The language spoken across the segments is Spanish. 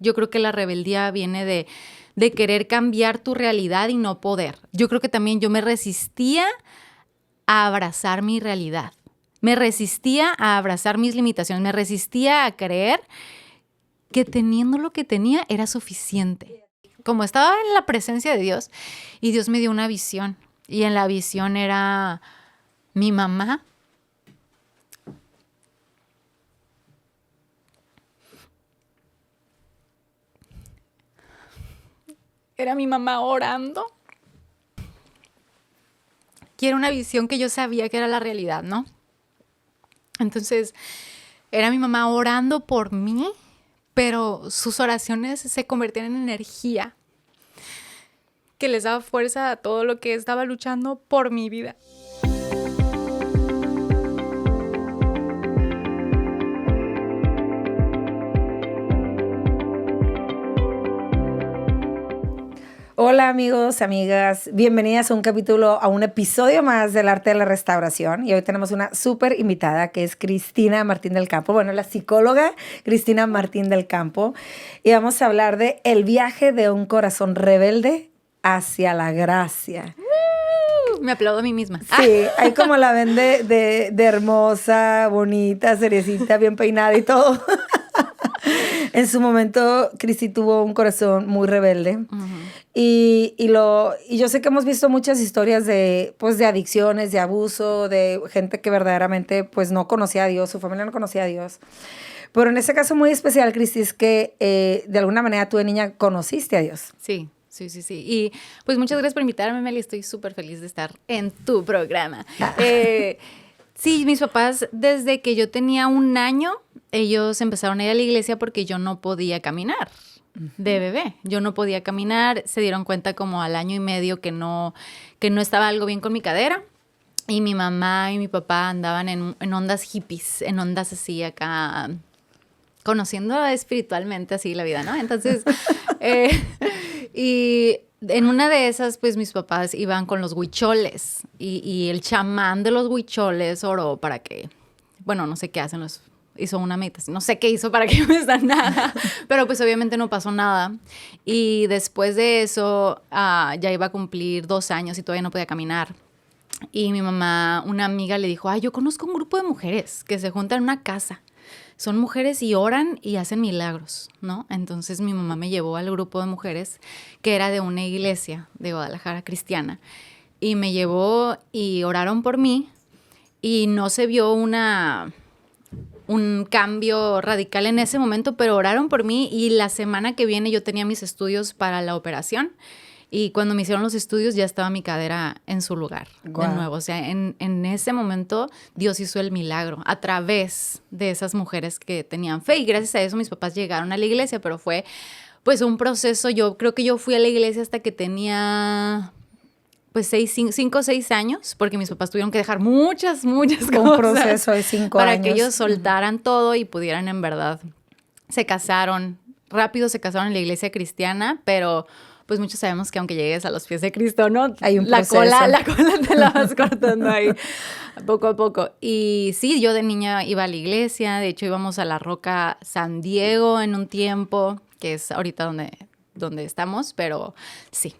Yo creo que la rebeldía viene de querer cambiar tu realidad y no poder. Yo creo que también yo me resistía a abrazar mi realidad. Me resistía a abrazar mis limitaciones. Me resistía a creer que teniendo lo que tenía era suficiente. Como estaba en la presencia de Dios y Dios me dio una visión. Y en la visión era mi mamá. Era mi mamá orando. Y era una visión que yo sabía que era la realidad, ¿no? Entonces, era mi mamá orando por mí, pero sus oraciones se convertían en energía que les daba fuerza a todo lo que estaba luchando por mi vida. Hola amigos, amigas, bienvenidas a un episodio más del Arte de la Restauración. Y hoy tenemos una súper invitada que es Cristina Martín del Campo, bueno, la psicóloga Cristina Martín del Campo. Y vamos a hablar de el viaje de un corazón rebelde hacia la gracia. Me aplaudo a mí misma. Sí, ahí como la ven de hermosa, bonita, seriecita, bien peinada y todo. En su momento, Cristi tuvo un corazón muy rebelde. Uh-huh. Y yo sé que hemos visto muchas historias de adicciones, de abuso, de gente que verdaderamente pues no conocía a Dios, su familia no conocía a Dios. Pero en ese caso muy especial, Cristi, es que de alguna manera tú de niña conociste a Dios. Sí. Y pues muchas gracias por invitarme, Meli. Estoy súper feliz de estar en tu programa. Sí, mis papás, desde que yo tenía 1 año, ellos empezaron a ir a la iglesia porque yo no podía caminar de bebé. Yo no podía caminar. Se dieron cuenta como al 1 año y medio que no estaba algo bien con mi cadera. Y mi mamá y mi papá andaban en ondas hippies, en ondas así acá, conociendo espiritualmente así la vida, ¿no? Entonces, y en una de esas, pues mis papás iban con los huicholes y el chamán de los huicholes oró para que, bueno, no sé qué hacen hizo una meditación, no sé qué hizo para que no me sanara, pero pues obviamente no pasó nada. Y después de eso, ya iba a cumplir 2 años y todavía no podía caminar. Y mi mamá, una amiga le dijo, yo conozco un grupo de mujeres que se juntan en una casa. Son mujeres y oran y hacen milagros, ¿no? Entonces mi mamá me llevó al grupo de mujeres que era de una iglesia de Guadalajara cristiana. Y me llevó y oraron por mí y no se vio un cambio radical en ese momento, pero oraron por mí y la semana que viene yo tenía mis estudios para la operación. Y cuando me hicieron los estudios ya estaba mi cadera en su lugar de nuevo. O sea, en ese momento Dios hizo el milagro a través de esas mujeres que tenían fe. Y gracias a eso mis papás llegaron a la iglesia, pero fue pues un proceso. Yo creo que yo fui a la iglesia hasta que tenía pues 5 o 6 años, porque mis papás tuvieron que dejar muchas cosas. Un proceso de 5 años. Para que ellos soltaran todo y pudieran en verdad. Se casaron en la iglesia cristiana, pero pues muchos sabemos que aunque llegues a los pies de Cristo, ¿no? Hay un proceso. La cola te la vas cortando ahí poco a poco. Y sí, yo de niña iba a la iglesia. De hecho, íbamos a la Roca San Diego en un tiempo, que es ahorita donde estamos, pero sí.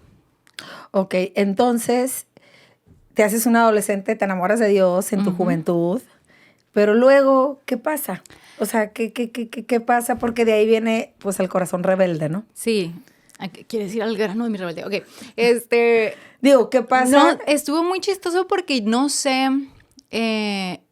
Ok, entonces te haces una adolescente, te enamoras de Dios en tu juventud, pero luego, ¿qué pasa? O sea, ¿qué pasa? Porque de ahí viene pues el corazón rebelde, ¿no? Sí. ¿Quieres ir al grano de mi rebeldía? Ok. Digo, ¿qué pasa? No, estuvo muy chistoso porque no sé,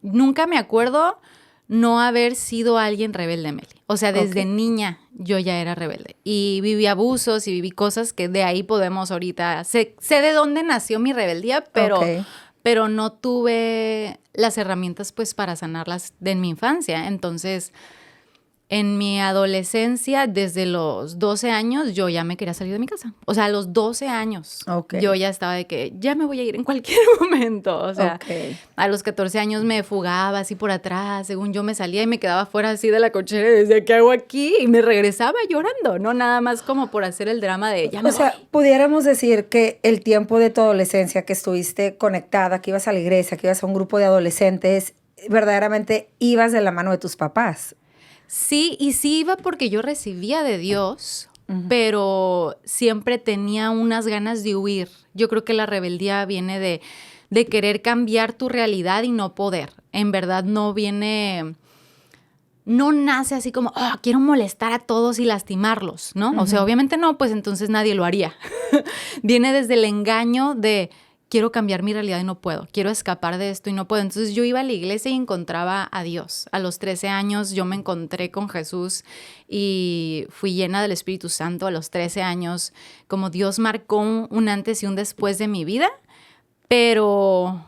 nunca me acuerdo no haber sido alguien rebelde, Meli. O sea, desde niña yo ya era rebelde. Y viví abusos y viví cosas que de ahí podemos ahorita... Sé de dónde nació mi rebeldía, pero no tuve las herramientas pues para sanarlas de mi infancia. Entonces, en mi adolescencia, desde los 12 años, yo ya me quería salir de mi casa. O sea, a los 12 años, yo ya estaba de que ya me voy a ir en cualquier momento. O sea, a los 14 años me fugaba así por atrás. Según yo me salía y me quedaba fuera así de la cochera y decía, ¿qué hago aquí? Y me regresaba llorando, no nada más como por hacer el drama de ya me voy. O sea, pudiéramos decir que el tiempo de tu adolescencia, que estuviste conectada, que ibas a la iglesia, que ibas a un grupo de adolescentes, verdaderamente ibas de la mano de tus papás. Sí, y sí iba porque yo recibía de Dios, pero siempre tenía unas ganas de huir. Yo creo que la rebeldía viene de querer cambiar tu realidad y no poder. En verdad no nace así como, quiero molestar a todos y lastimarlos, ¿no? O sea, obviamente no, pues entonces nadie lo haría. Viene desde el engaño de quiero cambiar mi realidad y no puedo, quiero escapar de esto y no puedo. Entonces yo iba a la iglesia y encontraba a Dios. A los 13 años yo me encontré con Jesús y fui llena del Espíritu Santo a los 13 años. Como Dios marcó un antes y un después de mi vida, pero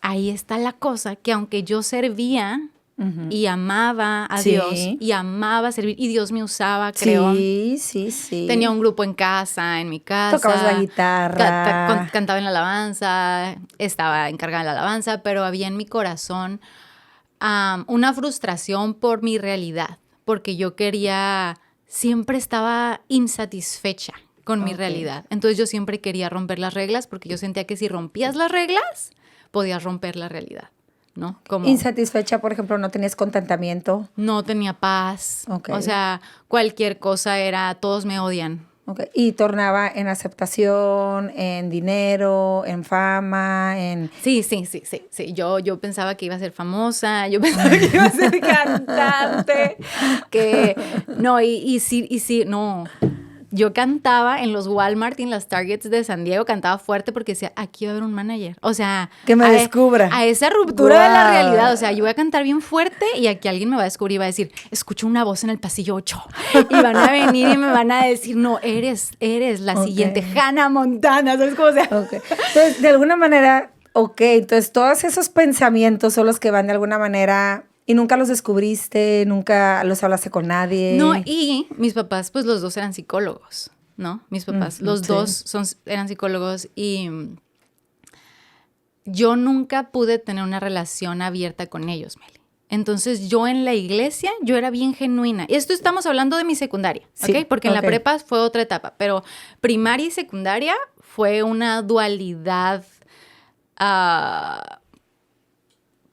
ahí está la cosa, que aunque yo servía y amaba a Dios y amaba servir, y Dios me usaba, creo. Sí. Tenía un grupo en casa, en mi casa. Tocabas la guitarra. Cantaba en la alabanza, estaba encargada de la alabanza, pero había en mi corazón una frustración por mi realidad, porque yo siempre estaba insatisfecha con mi realidad. Entonces yo siempre quería romper las reglas porque yo sentía que si rompías las reglas, podías romper la realidad, ¿no? Como insatisfecha, por ejemplo, no tenías contentamiento. no tenía paz. O sea, cualquier cosa todos me odian. Y tornaba en aceptación, en dinero, en fama, en... Sí. Yo pensaba que iba a ser famosa, yo pensaba que iba a ser cantante, no. Yo cantaba en los Walmart y en las Targets de San Diego, cantaba fuerte porque decía, aquí va a haber un manager. O sea, que me descubra. A esa ruptura de la realidad. O sea, yo voy a cantar bien fuerte y aquí alguien me va a descubrir y va a decir, escucho una voz en el pasillo 8. Y van a venir y me van a decir, no, eres la siguiente Hannah Montana. ¿Sabes cómo sea? Entonces, de alguna manera, entonces todos esos pensamientos son los que van de alguna manera... ¿Y nunca los descubriste? ¿Nunca los hablaste con nadie? No, y mis papás, pues los dos eran psicólogos, ¿no? Mis papás, los dos eran psicólogos y yo nunca pude tener una relación abierta con ellos, Meli. Entonces yo en la iglesia, yo era bien genuina. Y esto estamos hablando de mi secundaria, ¿ok? Porque en la prepa fue otra etapa, pero primaria y secundaria fue una dualidad...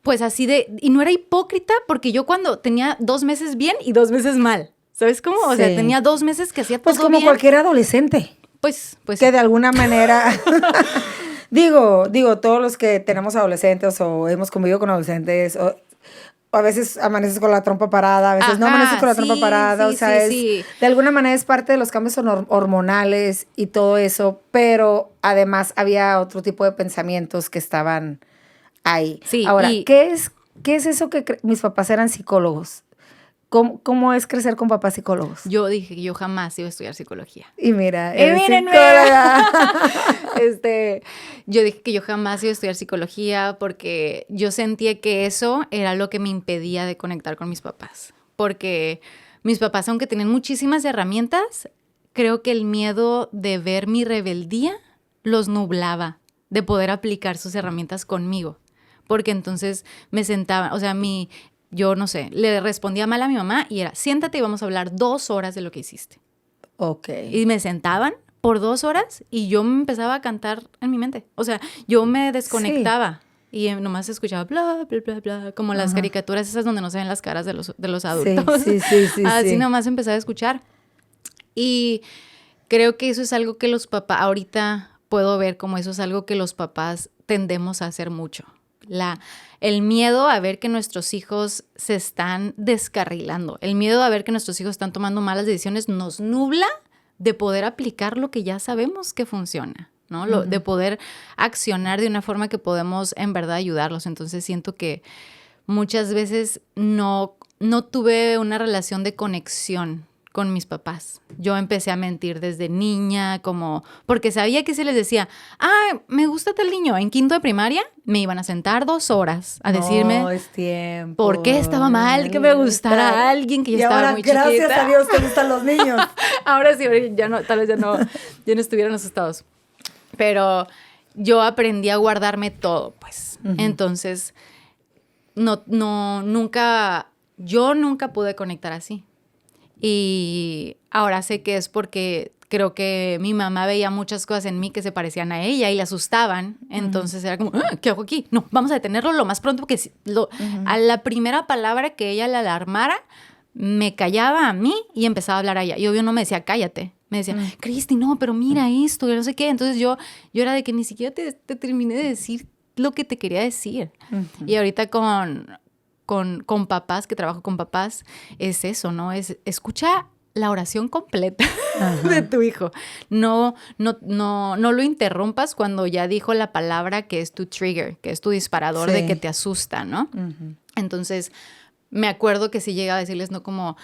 pues así y no era hipócrita porque yo cuando tenía 2 meses bien y 2 meses mal, ¿sabes cómo? O sea, tenía 2 meses que hacía todo bien. Pues como cualquier adolescente. Pues. Que de alguna manera, digo, todos los que tenemos adolescentes o hemos convivido con adolescentes, o a veces amaneces con la trompa parada, a veces no amaneces con la trompa parada, de alguna manera es parte de los cambios hormonales y todo eso, pero además había otro tipo de pensamientos que estaban... ahí. Sí, ahora, ¿qué es eso que mis papás eran psicólogos? ¿Cómo es crecer con papás psicólogos? Yo dije que yo jamás iba a estudiar psicología. Y mira, psicóloga. Yo dije que yo jamás iba a estudiar psicología porque yo sentía que eso era lo que me impedía de conectar con mis papás. Porque mis papás, aunque tenían muchísimas herramientas, creo que el miedo de ver mi rebeldía los nublaba de poder aplicar sus herramientas conmigo. Porque entonces me sentaban, o sea, yo no sé, le respondía mal a mi mamá y era, siéntate y vamos a hablar 2 horas de lo que hiciste. Y me sentaban por 2 horas y yo me empezaba a cantar en mi mente. O sea, yo me desconectaba y nomás escuchaba bla, bla, bla, bla, como las caricaturas esas donde no se ven las caras de los adultos. Sí. Así nomás empezaba a escuchar. Y creo que eso es algo que los papás, ahorita puedo ver como eso es algo que los papás tendemos a hacer mucho. El miedo a ver que nuestros hijos se están descarrilando, el miedo a ver que nuestros hijos están tomando malas decisiones nos nubla de poder aplicar lo que ya sabemos que funciona, ¿no? De poder accionar de una forma que podemos en verdad ayudarlos. Entonces siento que muchas veces no tuve una relación de conexión con mis papás. Yo empecé a mentir desde niña, porque sabía que si les decía, me gusta tal niño, en 5º de primaria, me iban a sentar 2 horas a decirme no, es tiempo. ¿Por qué estaba mal que me gustara a alguien que yo estaba muy chiquita? Y ahora, gracias a Dios, te gustan los niños. Ahora sí, tal vez ya no estuvieran asustados. Pero yo aprendí a guardarme todo, pues. Entonces, yo nunca pude conectar así. Y ahora sé que es porque creo que mi mamá veía muchas cosas en mí que se parecían a ella y le asustaban. Entonces era como, ¿qué hago aquí? No, vamos a detenerlo lo más pronto porque a la primera palabra que ella le alarmara, me callaba a mí y empezaba a hablar a ella. Y obvio no me decía, cállate. Me decía, Cristi, no, pero mira esto, y no sé qué. Entonces yo era de que ni siquiera te terminé de decir lo que te quería decir. Y ahorita con papás, que trabajo con papás, es eso, ¿no? Es escucha la oración completa de tu hijo. No lo interrumpas cuando ya dijo la palabra que es tu trigger, que es tu disparador de que te asusta, ¿no? Entonces, me acuerdo que sí llegaba a decirles, no como,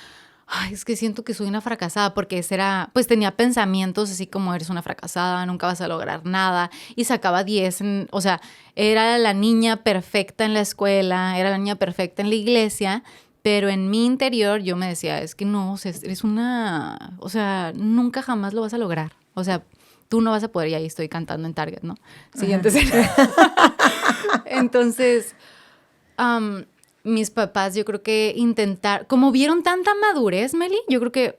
ay, es que siento que soy una fracasada, porque pues tenía pensamientos así como, eres una fracasada, nunca vas a lograr nada, y sacaba 10, o sea, era la niña perfecta en la escuela, era la niña perfecta en la iglesia, pero en mi interior yo me decía, es que no, o sea, eres o sea, nunca jamás lo vas a lograr, o sea, tú no vas a poder, y ahí estoy cantando en Target, ¿no? Siguiente escena. Entonces, mis papás, yo creo que como vieron tanta madurez, Meli, yo creo que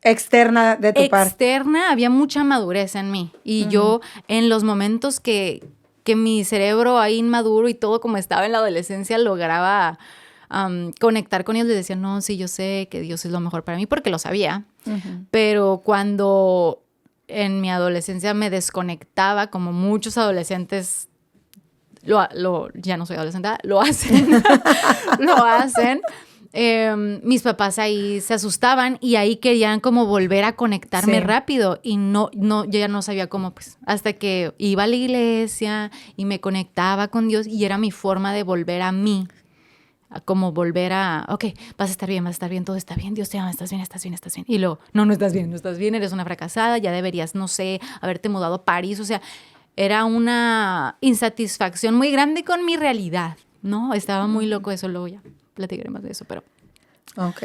externa de tu parte. Externa, había mucha madurez en mí. Y yo, en los momentos que mi cerebro ahí inmaduro y todo como estaba en la adolescencia, lograba conectar con ellos, les decía, no, sí, yo sé que Dios es lo mejor para mí, porque lo sabía. Pero cuando en mi adolescencia me desconectaba, como muchos adolescentes ya no soy adolescente, lo hacen, mis papás ahí se asustaban y ahí querían como volver a conectarme rápido y no, yo ya no sabía cómo, pues, hasta que iba a la iglesia y me conectaba con Dios y era mi forma de volver a mí, como volver a, ok, vas a estar bien, todo está bien, Dios te ama, estás bien. Y luego, no estás bien, eres una fracasada, ya deberías, no sé, haberte mudado a París, o sea, era una insatisfacción muy grande con mi realidad, ¿no? Estaba muy loco eso, luego ya platicaré más de eso, pero... Ok.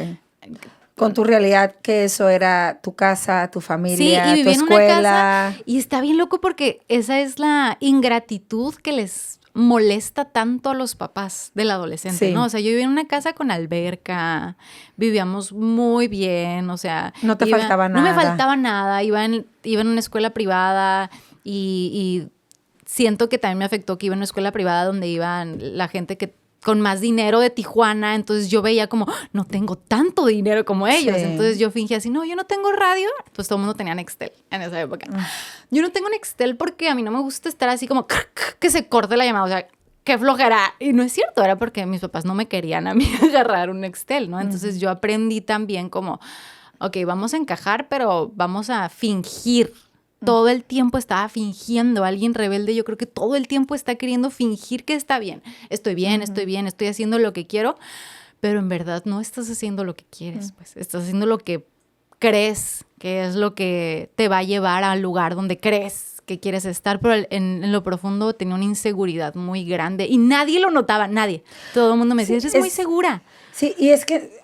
Con tu realidad, que eso era tu casa, tu familia, sí, y tu viví escuela. En una casa, y está bien loco porque esa es la ingratitud que les molesta tanto a los papás del adolescente, ¿no? O sea, yo vivía en una casa con alberca, vivíamos muy bien, o sea... No te faltaba nada. No me faltaba nada, iba en una escuela privada y siento que también me afectó que iba en una escuela privada donde iban la gente que con más dinero de Tijuana, entonces yo veía como, no tengo tanto dinero como ellos, entonces yo fingía así, no, yo no tengo radio, pues todo el mundo tenía Nextel en esa época. Yo no tengo Nextel porque a mí no me gusta estar así como que se corte la llamada, o sea, qué flojera, y no es cierto, era porque mis papás no me querían a mí agarrar un Nextel, ¿no? Entonces yo aprendí también como, ok, vamos a encajar, pero vamos a fingir. Todo el tiempo estaba fingiendo. Alguien rebelde, yo creo que todo el tiempo está queriendo fingir que está bien. Estoy bien, estoy haciendo lo que quiero, pero en verdad no estás haciendo lo que quieres, pues. Estás haciendo lo que crees que es lo que te va a llevar al lugar donde crees que quieres estar, pero en lo profundo tenía una inseguridad muy grande y nadie lo notaba, nadie. Todo el mundo me decía, eres muy segura. Sí, y es que,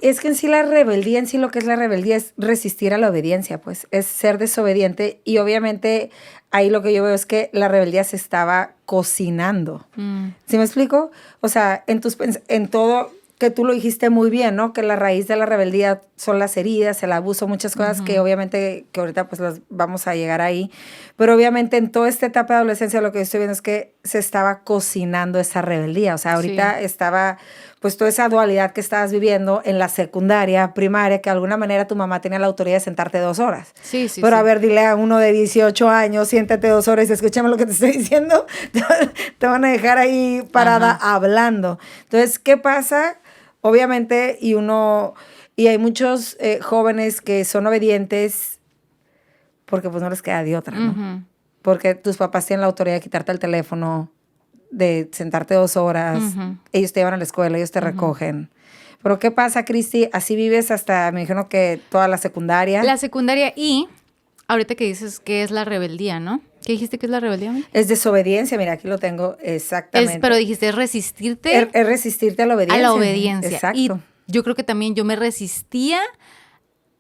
es que en sí la rebeldía, en sí lo que es la rebeldía es resistir a la obediencia, pues, es ser desobediente y obviamente ahí lo que yo veo es que la rebeldía se estaba cocinando. ¿Sí me explico? O sea, en todo, que tú lo dijiste muy bien, ¿no? Que la raíz de la rebeldía son las heridas, el abuso, muchas cosas que obviamente, que ahorita pues las vamos a llegar ahí, pero obviamente en toda esta etapa de adolescencia lo que yo estoy viendo es que se estaba cocinando esa rebeldía, o sea, ahorita estaba pues toda esa dualidad que estabas viviendo en la secundaria, primaria, que de alguna manera tu mamá tenía la autoridad de sentarte 2 horas. Sí. Pero a ver, dile a uno de 18 años, siéntate 2 horas y escúchame lo que te estoy diciendo, te van a dejar ahí parada hablando. Entonces, ¿qué pasa? Obviamente, y hay muchos jóvenes que son obedientes porque pues no les queda de otra, ¿no? Porque tus papás tienen la autoridad de quitarte el teléfono, de sentarte 2 horas, ellos te llevan a la escuela, ellos te recogen. Pero ¿qué pasa, Cristi? Así vives hasta, me dijeron que toda la secundaria. La secundaria y, ahorita que dices que es la rebeldía, ¿no? ¿Qué dijiste que es la rebeldía? Es desobediencia, mira, aquí lo tengo exactamente. Pero dijiste, es resistirte. Es resistirte a la obediencia. A la obediencia. Exacto. Y yo creo que también yo me resistía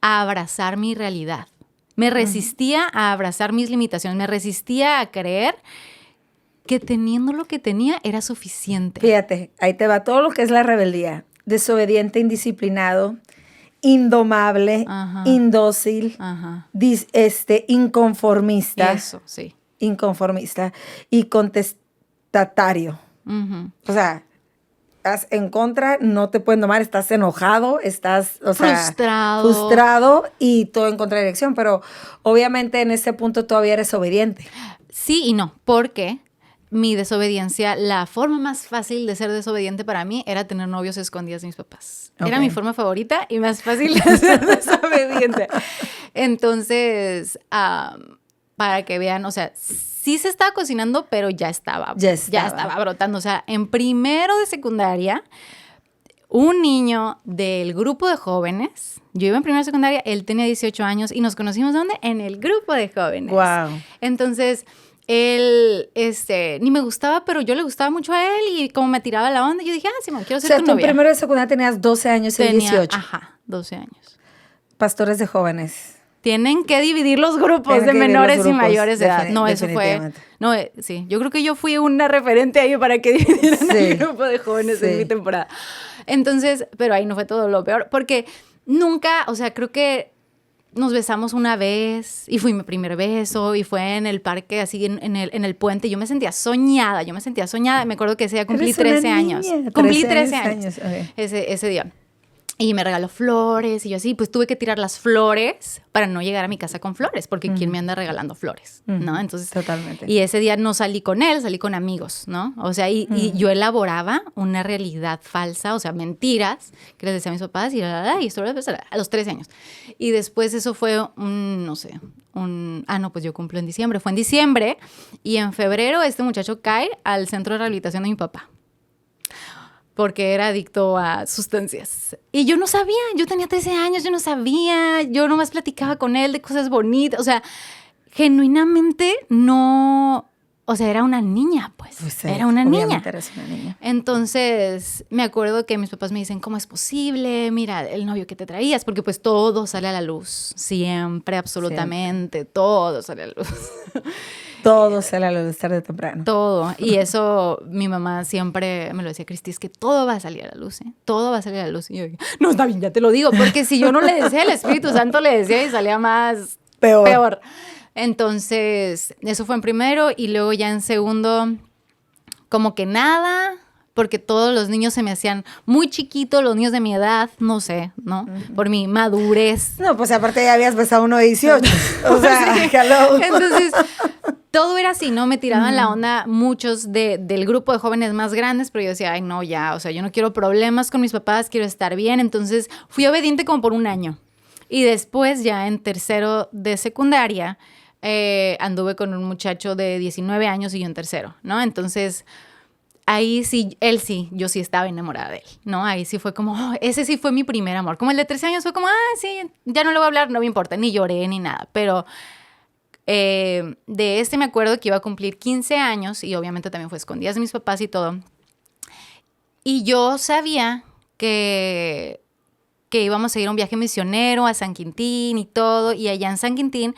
a abrazar mi realidad. Me resistía a abrazar mis limitaciones. Me resistía a creer que teniendo lo que tenía era suficiente. Fíjate, ahí te va todo lo que es la rebeldía. Desobediente, indisciplinado, indomable, indócil, inconformista. Eso, sí. Inconformista y contestatario. O sea, estás en contra, no te pueden domar, estás enojado, estás, o sea, frustrado y todo en contradirección, pero obviamente en ese punto todavía eres obediente. Sí y no, porque mi desobediencia, la forma más fácil de ser desobediente para mí era tener novios escondidas de mis papás. Okay. Era mi forma favorita y más fácil de ser desobediente. Entonces, para que vean, o sea, sí se estaba cocinando, pero ya estaba brotando. O sea, en primero de secundaria, un niño del grupo de jóvenes, yo iba en primero de secundaria, él tenía 18 años y nos conocimos, ¿dónde? En el grupo de jóvenes. Wow. Entonces, él, ni me gustaba, pero yo le gustaba mucho a él y como me tiraba la onda, yo dije, Simón, quiero ser tu novia. O sea, tú en primero de secundaria tenías 12 años y 18. Ajá, 12 años. Pastores de jóvenes. Tienen que dividir los grupos de menores y mayores de edad. No, eso fue... No, sí, yo creo que yo fui una referente ahí para que dividieran el grupo de jóvenes en mi temporada. Entonces, pero ahí no fue todo lo peor, porque nunca, o sea, creo que nos besamos una vez y fue mi primer beso y fue en el parque, así en el puente. Yo me sentía soñada. Me acuerdo que ese día cumplí 13 años. Cumplí 13 años okay. ese día. Y me regaló flores y yo así, pues tuve que tirar las flores para no llegar a mi casa con flores, porque ¿quién me anda regalando flores? ¿No? Entonces, totalmente. Y ese día no salí con él, salí con amigos, ¿no? O sea, y yo elaboraba una realidad falsa, o sea, mentiras que les decía a mis papás y esto a los 13 años. Y después eso fue pues yo cumplo en diciembre. Fue en diciembre y en febrero este muchacho cae al centro de rehabilitación de mi papá, porque era adicto a sustancias. Y yo no sabía, yo tenía 13 años, yo nomás platicaba con él de cosas bonitas, o sea, genuinamente no, o sea, era una niña, pues era una niña. Eres una niña. Entonces, me acuerdo que mis papás me dicen, ¿cómo es posible? Mira, el novio que te traías, porque pues todo sale a la luz, siempre, absolutamente, todo sale a la luz. Todo sale a la luz tarde o temprano. Todo. Y eso mi mamá siempre me lo decía, Cristi, es que todo va a salir a la luz, ¿eh? Todo va a salir a la luz. Y yo dije, no, está bien, ya te lo digo, porque si yo no le decía, el Espíritu Santo le decía y salía más peor. Entonces, eso fue en primero y luego ya en segundo, como que nada, porque todos los niños se me hacían muy chiquitos, los niños de mi edad, no sé, ¿no? Por mi madurez. No, pues aparte ya habías besado uno de 18. O sea, sí. Hello. Entonces, todo era así, ¿no? Me tiraban la onda muchos del grupo de jóvenes más grandes, pero yo decía, ay, no, ya, o sea, yo no quiero problemas con mis papás, quiero estar bien. Entonces, fui obediente como por un año. Y después, ya en tercero de secundaria, anduve con un muchacho de 19 años y yo en tercero, ¿no? Entonces, ahí sí, yo sí estaba enamorada de él, ¿no? Ahí sí fue como, ese sí fue mi primer amor. Como el de 13 años fue como, sí, ya no le voy a hablar, no me importa, ni lloré ni nada, pero... de me acuerdo que iba a cumplir 15 años y obviamente también fue escondidas de mis papás y todo. Y yo sabía que íbamos a ir a un viaje misionero a San Quintín y todo. Y allá en San Quintín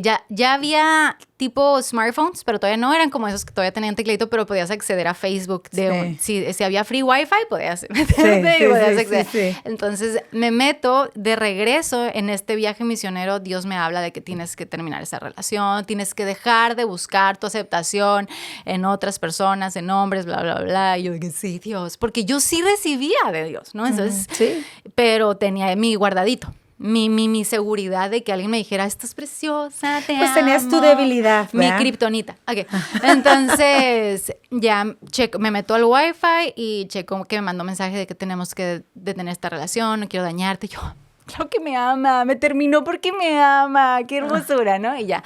ya había tipo smartphones, pero todavía no eran como esos que todavía tenían tecladito, pero podías acceder a Facebook. Si había free wifi, podías meterte y podías acceder. Sí. Entonces, me meto de regreso en este viaje misionero. Dios me habla de que tienes que terminar esa relación, tienes que dejar de buscar tu aceptación en otras personas, en hombres, bla, bla, bla. Y yo dije, sí, Dios, porque yo sí recibía de Dios, ¿no? Entonces, pero tenía mi guardadito. Mi seguridad de que alguien me dijera, estás preciosa, te amo. Pues tenías tu debilidad, ¿verdad? Mi kriptonita. Okay. Entonces, ya me meto al Wi-Fi y checo que me mandó mensaje de que tenemos que detener esta relación, no quiero dañarte. Yo, claro que me ama, me terminó porque me ama, qué hermosura, ¿no? Y ya,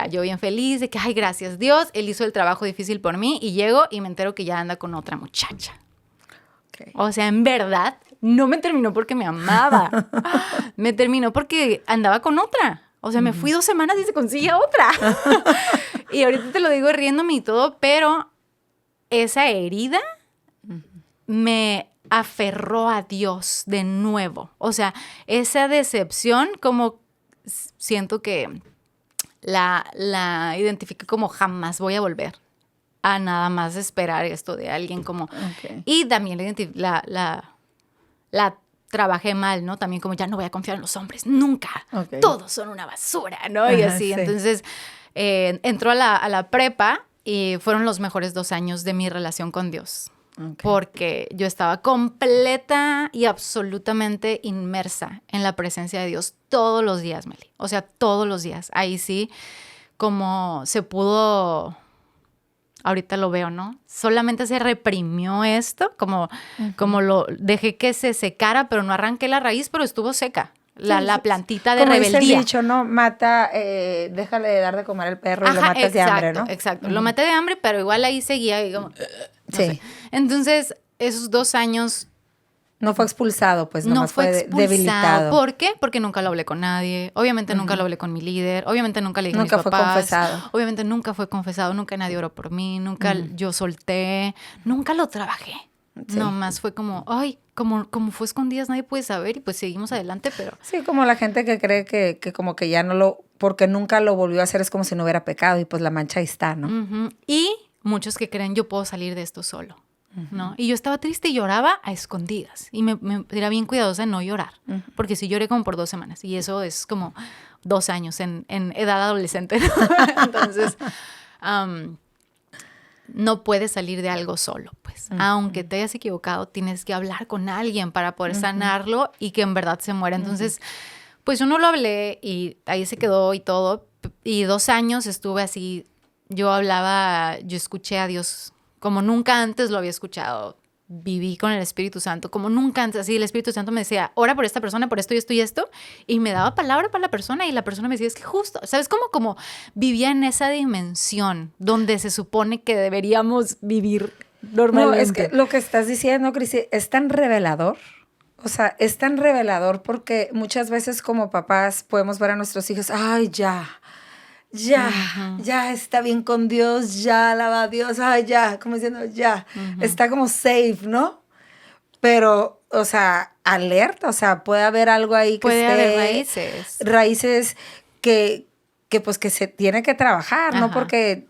yo bien feliz de que, ay, gracias Dios, él hizo el trabajo difícil por mí y llego y me entero que ya anda con otra muchacha. Okay. O sea, en verdad, no me terminó porque me amaba. Me terminó porque andaba con otra. O sea, me fui 2 semanas y se consigue otra. Y ahorita te lo digo riéndome y todo, pero esa herida me aferró a Dios de nuevo. O sea, esa decepción, como siento que la identifiqué como jamás voy a volver a nada más esperar esto de alguien como... Okay. Y también la trabajé mal, ¿no? También como ya no voy a confiar en los hombres, nunca. Okay. Todos son una basura, ¿no? Y así, sí. Entonces, entró a la prepa y fueron los mejores 2 años de mi relación con Dios. porque yo estaba completa y absolutamente inmersa en la presencia de Dios todos los días, Meli. O sea, todos los días. Ahí sí, como se pudo, ahorita lo veo, ¿no? Solamente se reprimió esto, como lo dejé que se secara, pero no arranqué la raíz, pero estuvo seca. La plantita de como rebeldía. Dice el dicho, ¿no? Mata, déjale de dar de comer al perro y lo matas de hambre, ¿no? Exacto, lo maté de hambre, pero igual ahí seguía. Y como, no sé. Entonces, esos 2 años... No fue expulsado, pues nomás fue debilitado. ¿Por qué? Porque nunca lo hablé con nadie. Obviamente nunca lo hablé con mi líder. Obviamente nunca le dije a mis papás. Nunca fue confesado. Obviamente nunca fue confesado. Nunca nadie oró por mí. Nunca yo solté. Nunca lo trabajé. Sí. Nomás fue como, ay, como fue escondidas, nadie puede saber y pues seguimos adelante, pero... Sí, como la gente que cree que como que ya no lo... Porque nunca lo volvió a hacer, es como si no hubiera pecado y pues la mancha ahí está, ¿no? Y muchos que creen, yo puedo salir de esto solo, ¿no? Y yo estaba triste y lloraba a escondidas y me era bien cuidadosa de no llorar, porque sí lloré como por 2 semanas y eso es como 2 años en edad adolescente, ¿no? Entonces... no puedes salir de algo solo, pues. Aunque te hayas equivocado, tienes que hablar con alguien para poder sanarlo y que en verdad se muera. Entonces, pues yo no lo hablé y ahí se quedó y todo. Y 2 años estuve así, yo escuché a Dios como nunca antes lo había escuchado. Viví con el Espíritu Santo como nunca antes. Así el Espíritu Santo me decía, ora por esta persona, por esto y esto y esto. Y me daba palabra para la persona y la persona me decía, es que justo, ¿sabes? Como vivía en esa dimensión donde se supone que deberíamos vivir normalmente. No, es que lo que estás diciendo, Cristi, es tan revelador. O sea, es tan revelador porque muchas veces como papás podemos ver a nuestros hijos, ay, ya está bien con Dios, ya alaba a Dios, ay, ya, como diciendo, ya, está como safe, ¿no? Pero, o sea, alerta, o sea, puede haber algo ahí que puede haber raíces que pues que se tiene que trabajar, no porque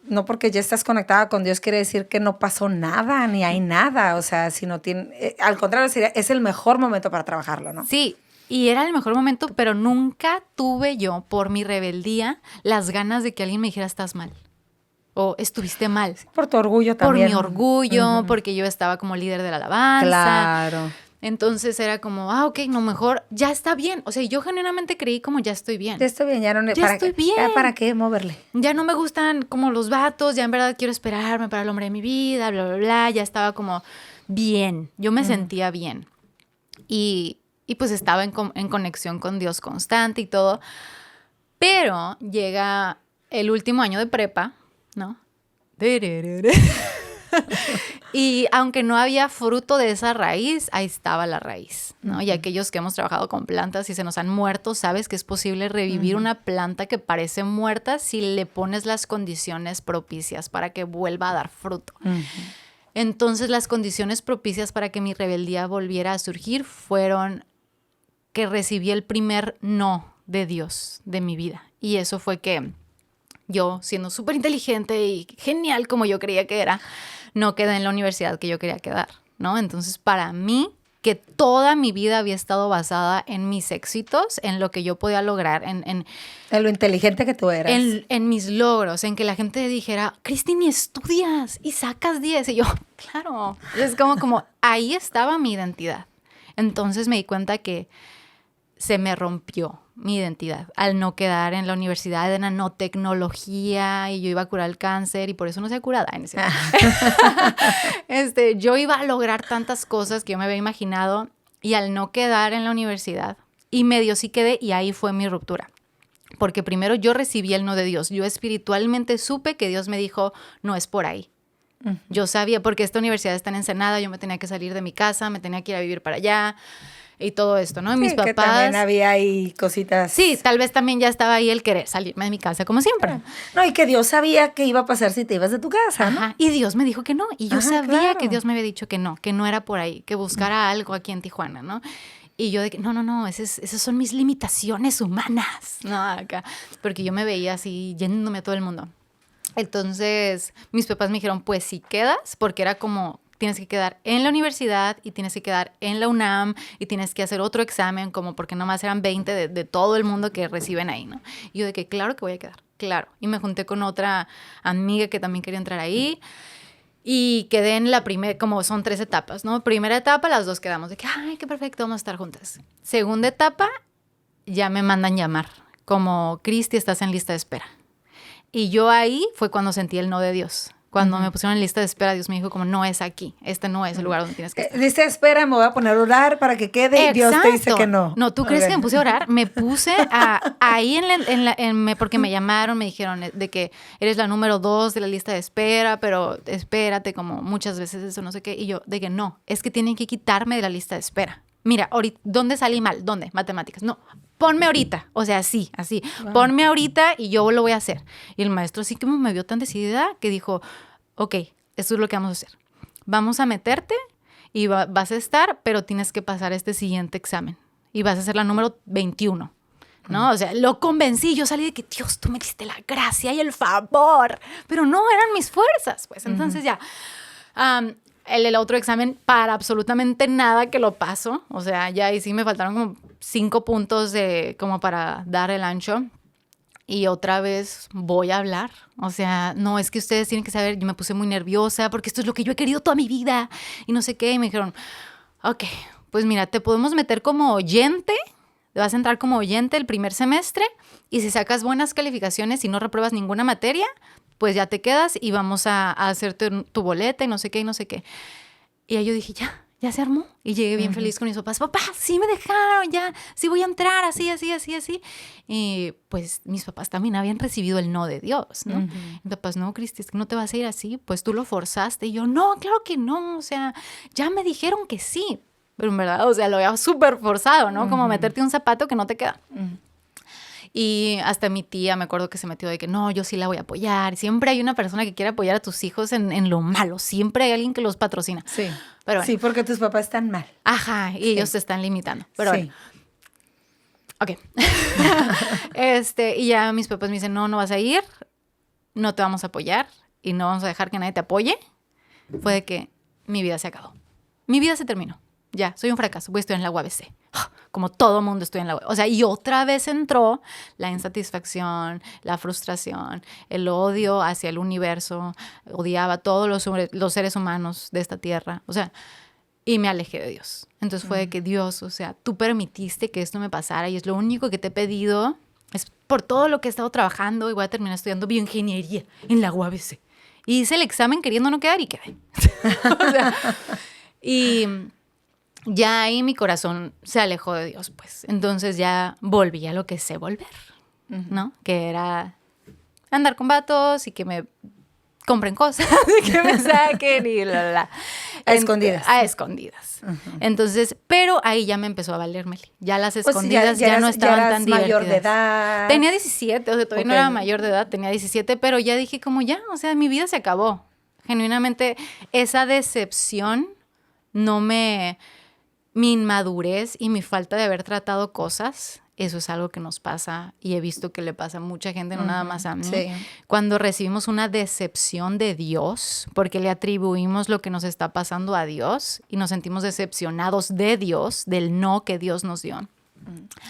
ya estás conectada con Dios quiere decir que no pasó nada, ni hay nada, o sea, sino al contrario, es el mejor momento para trabajarlo, ¿no? Sí. Y era el mejor momento, pero nunca tuve yo, por mi rebeldía, las ganas de que alguien me dijera, estás mal. O estuviste mal. Sí, por tu orgullo también. Por mi orgullo, porque yo estaba como líder de la alabanza. Claro. Entonces era como, ok, no, mejor, ya está bien. O sea, yo genuinamente creí como, ya estoy bien. Ya estoy bien, ya estoy bien. ¿Ya para qué moverle? Ya no me gustan como los vatos, ya en verdad quiero esperarme para el hombre de mi vida, bla, bla, bla. Ya estaba como bien. Yo me sentía bien. Y pues estaba en conexión con Dios constante y todo. Pero llega el último año de prepa, ¿no? Y aunque no había fruto de esa raíz, ahí estaba la raíz, ¿no? Y aquellos que hemos trabajado con plantas y se nos han muerto, sabes que es posible revivir una planta que parece muerta si le pones las condiciones propicias para que vuelva a dar fruto. Entonces, las condiciones propicias para que mi rebeldía volviera a surgir fueron que recibí el primer no de Dios de mi vida. Y eso fue que yo, siendo súper inteligente y genial como yo creía que era, no quedé en la universidad que yo quería quedar, ¿no? Entonces, para mí, que toda mi vida había estado basada en mis éxitos, en lo que yo podía lograr, en lo inteligente que tú eras. En mis logros, en que la gente dijera, Cristi, ni estudias y sacas 10. Y yo, claro, es como ahí estaba mi identidad. Entonces me di cuenta que se me rompió mi identidad al no quedar en la universidad de nanotecnología y yo iba a curar el cáncer y por eso no se ha curado. Yo iba a lograr tantas cosas que yo me había imaginado y al no quedar en la universidad y medio sí quedé y ahí fue mi ruptura. Porque primero yo recibí el no de Dios. Yo espiritualmente supe que Dios me dijo, no es por ahí. Yo sabía, porque esta universidad está en Ensenada, yo me tenía que salir de mi casa, me tenía que ir a vivir para allá y todo esto, ¿no? Y mis papás... que también había ahí cositas... Sí, tal vez también ya estaba ahí el querer salirme de mi casa, como siempre. No, y que Dios sabía qué iba a pasar si te ibas de tu casa, ¿no? Ajá, y Dios me dijo que no, y yo sabía que Dios me había dicho que no era por ahí, que buscara algo aquí en Tijuana, ¿no? Y yo de que, no, esas son mis limitaciones humanas, ¿no? Acá, porque yo me veía así yéndome a todo el mundo. Entonces, mis papás me dijeron, pues si quedas, porque era como, tienes que quedar en la universidad y tienes que quedar en la UNAM y tienes que hacer otro examen, como porque nomás eran 20 de todo el mundo que reciben ahí, ¿no? Y yo de que, claro que voy a quedar, claro. Y me junté con otra amiga que también quería entrar ahí. Y quedé en la primera, como son 3 etapas, ¿no? Primera etapa, las 2 quedamos de que, ay, qué perfecto, vamos a estar juntas. Segunda etapa, ya me mandan llamar, como, Cristi, estás en lista de espera. Y yo ahí fue cuando sentí el no de Dios. Cuando me pusieron en lista de espera, Dios me dijo como, no es aquí, este no es el lugar donde tienes que estar. Dice, espera, me voy a poner a orar para que quede, y Dios te dice que no. No, ¿tú crees que me puse a orar? Me puse ahí porque me llamaron, me dijeron de que eres la número 2 de la lista de espera, pero espérate, como muchas veces eso, no sé qué. Y yo, de que no, es que tienen que quitarme de la lista de espera. Mira, ahorita, ¿dónde salí mal? ¿Dónde? Matemáticas. No, ponme ahorita. O sea, sí, así. Wow. Ponme ahorita y yo lo voy a hacer. Y el maestro sí que me vio tan decidida que dijo, ok, esto es lo que vamos a hacer. Vamos a meterte y vas a estar, pero tienes que pasar este siguiente examen. Y vas a ser la número 21. ¿No? O sea, lo convencí. Yo salí de que, Dios, tú me diste la gracia y el favor. Pero no eran mis fuerzas, pues. Entonces ya... el otro examen para absolutamente nada que lo paso. O sea, ya ahí sí me faltaron como 5 puntos como para dar el ancho. Y otra vez voy a hablar. O sea, no, es que ustedes tienen que saber, yo me puse muy nerviosa porque esto es lo que yo he querido toda mi vida. Y no sé qué. Y me dijeron, ok, pues mira, te podemos meter como oyente. Vas a entrar como oyente el primer semestre. Y si sacas buenas calificaciones y no repruebas ninguna materia, pues ya te quedas y vamos a hacerte tu boleta y no sé qué y no sé qué. Y ahí yo dije, ya se armó. Y llegué bien feliz con mis papás. Papá, sí me dejaron, ya, sí voy a entrar, así. Y pues mis papás también habían recibido el no de Dios, ¿no? Y papás, no, Cristi, es que no te vas a ir así, pues tú lo forzaste. Y yo, no, claro que no, o sea, ya me dijeron que sí. Pero en verdad, o sea, lo había súper forzado, ¿no? Como meterte un zapato que no te queda. Y hasta mi tía me acuerdo que se metió de que no, yo sí la voy a apoyar. Siempre hay una persona que quiere apoyar a tus hijos en lo malo. Siempre hay alguien que los patrocina. Sí, pero bueno. Sí, porque tus papás están mal. Ajá, y ellos te están limitando. Pero sí. Bueno. Ok. Y ya mis papás me dicen, no vas a ir, no te vamos a apoyar y no vamos a dejar que nadie te apoye. Fue de que mi vida se acabó. Mi vida se terminó. Ya, soy un fracaso. Voy a estudiar en la UABC. Como todo mundo estudia en la UABC. O sea, y otra vez entró la insatisfacción, la frustración, el odio hacia el universo. Odiaba a todos los seres humanos de esta tierra. O sea, y me alejé de Dios. Entonces fue de que Dios, o sea, tú permitiste que esto me pasara y es lo único que te he pedido. Es por todo lo que he estado trabajando y voy a terminar estudiando bioingeniería en la UABC. Y hice el examen queriendo no quedar y quedé. O sea, y... ya ahí mi corazón se alejó de Dios, pues. Entonces ya volví a lo que sé volver, ¿no? Que era andar con vatos y que me compren cosas y que me saquen y la. A escondidas. A escondidas. Entonces, pero ahí ya me empezó a valerme. Ya las escondidas pues ya no estaban ya tan divertidas. Mayor de edad. Tenía 17, o sea, todavía no era mayor de edad, tenía 17, pero ya dije como ya, o sea, mi vida se acabó. Genuinamente, esa decepción mi inmadurez y mi falta de haber tratado cosas, eso es algo que nos pasa y he visto que le pasa a mucha gente, no nada más a mí. Sí. Cuando recibimos una decepción de Dios, porque le atribuimos lo que nos está pasando a Dios y nos sentimos decepcionados de Dios, del no que Dios nos dio.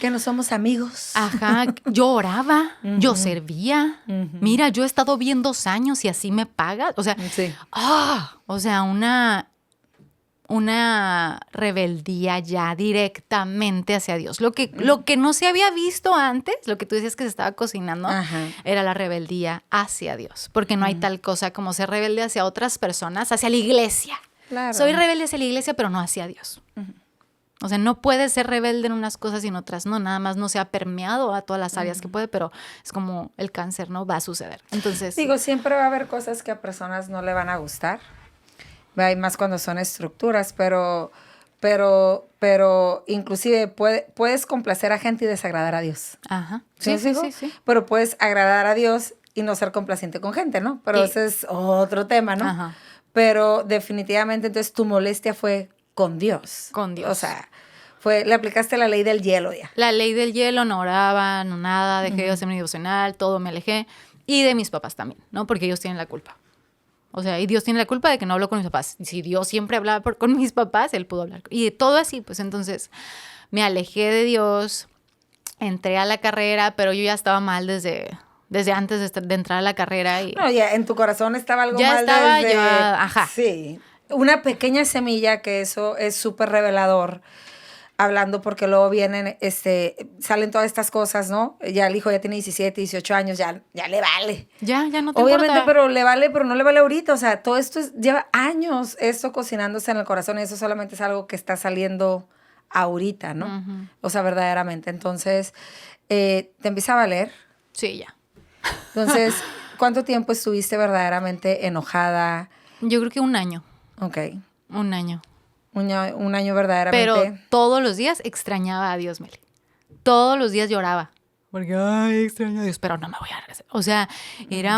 Que no somos amigos. Ajá, yo oraba, yo servía. Mira, yo he estado bien 2 años y así me pagas. O sea, sí. O sea, una rebeldía ya directamente hacia Dios. Lo que no se había visto antes, lo que tú decías que se estaba cocinando, era la rebeldía hacia Dios. Porque no hay tal cosa como ser rebelde hacia otras personas, hacia la iglesia. Claro. Soy rebelde hacia la iglesia, pero no hacia Dios. O sea, no puedes ser rebelde en unas cosas y en otras no. Nada más no se ha permeado a todas las áreas que puede, pero es como el cáncer, ¿no? Va a suceder. Entonces... Digo, siempre va a haber cosas que a personas no le van a gustar. Hay más cuando son estructuras, pero inclusive puedes complacer a gente y desagradar a Dios. Ajá. Sí. Pero puedes agradar a Dios y no ser complaciente con gente, ¿no? Pero ese es otro tema, ¿no? Ajá. Pero definitivamente entonces tu molestia fue con Dios. Con Dios. O sea, le aplicaste la ley del hielo ya. La ley del hielo, no oraba, no nada, dejé de hacer mi devocional, todo me alejé. Y de mis papás también, ¿no? Porque ellos tienen la culpa. O sea, y Dios tiene la culpa de que no hablo con mis papás. Si Dios siempre hablaba con mis papás, Él pudo hablar. Y de todo así, pues entonces me alejé de Dios, entré a la carrera, pero yo ya estaba mal desde desde antes de entrar a la carrera. Y No, ya en tu corazón estaba algo ya mal estaba desde... yo, ajá. Sí, una pequeña semilla que eso es súper revelador, hablando porque luego vienen, salen todas estas cosas, ¿no? Ya el hijo ya tiene 17, 18 años, ya le vale. Ya no te Obviamente, importa. pero le vale, pero no le vale ahorita. O sea, todo esto lleva años esto cocinándose en el corazón y eso solamente es algo que está saliendo ahorita, ¿no? Ujú. O sea, verdaderamente. Entonces, te empieza a valer. Sí, ya. Entonces, ¿cuánto tiempo estuviste verdaderamente enojada? Yo creo que un año. Ok. Un año. Un año verdaderamente. Pero todos los días extrañaba a Dios, Meli. Todos los días lloraba. Porque, ay, extraño a Dios, pero no me voy a regresar. O sea, hay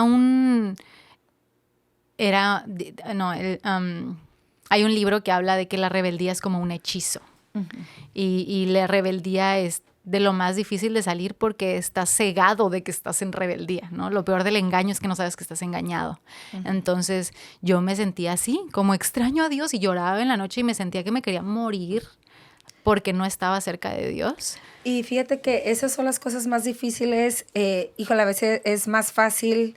un libro que habla de que la rebeldía es como un hechizo. Uh-huh. Y la rebeldía es de lo más difícil de salir porque estás cegado de que estás en rebeldía, ¿no? Lo peor del engaño es que no sabes que estás engañado. Uh-huh. Entonces, yo me sentía así, como extraño a Dios y lloraba en la noche y me sentía que me quería morir porque no estaba cerca de Dios. Y fíjate que esas son las cosas más difíciles. Híjole, a veces es más fácil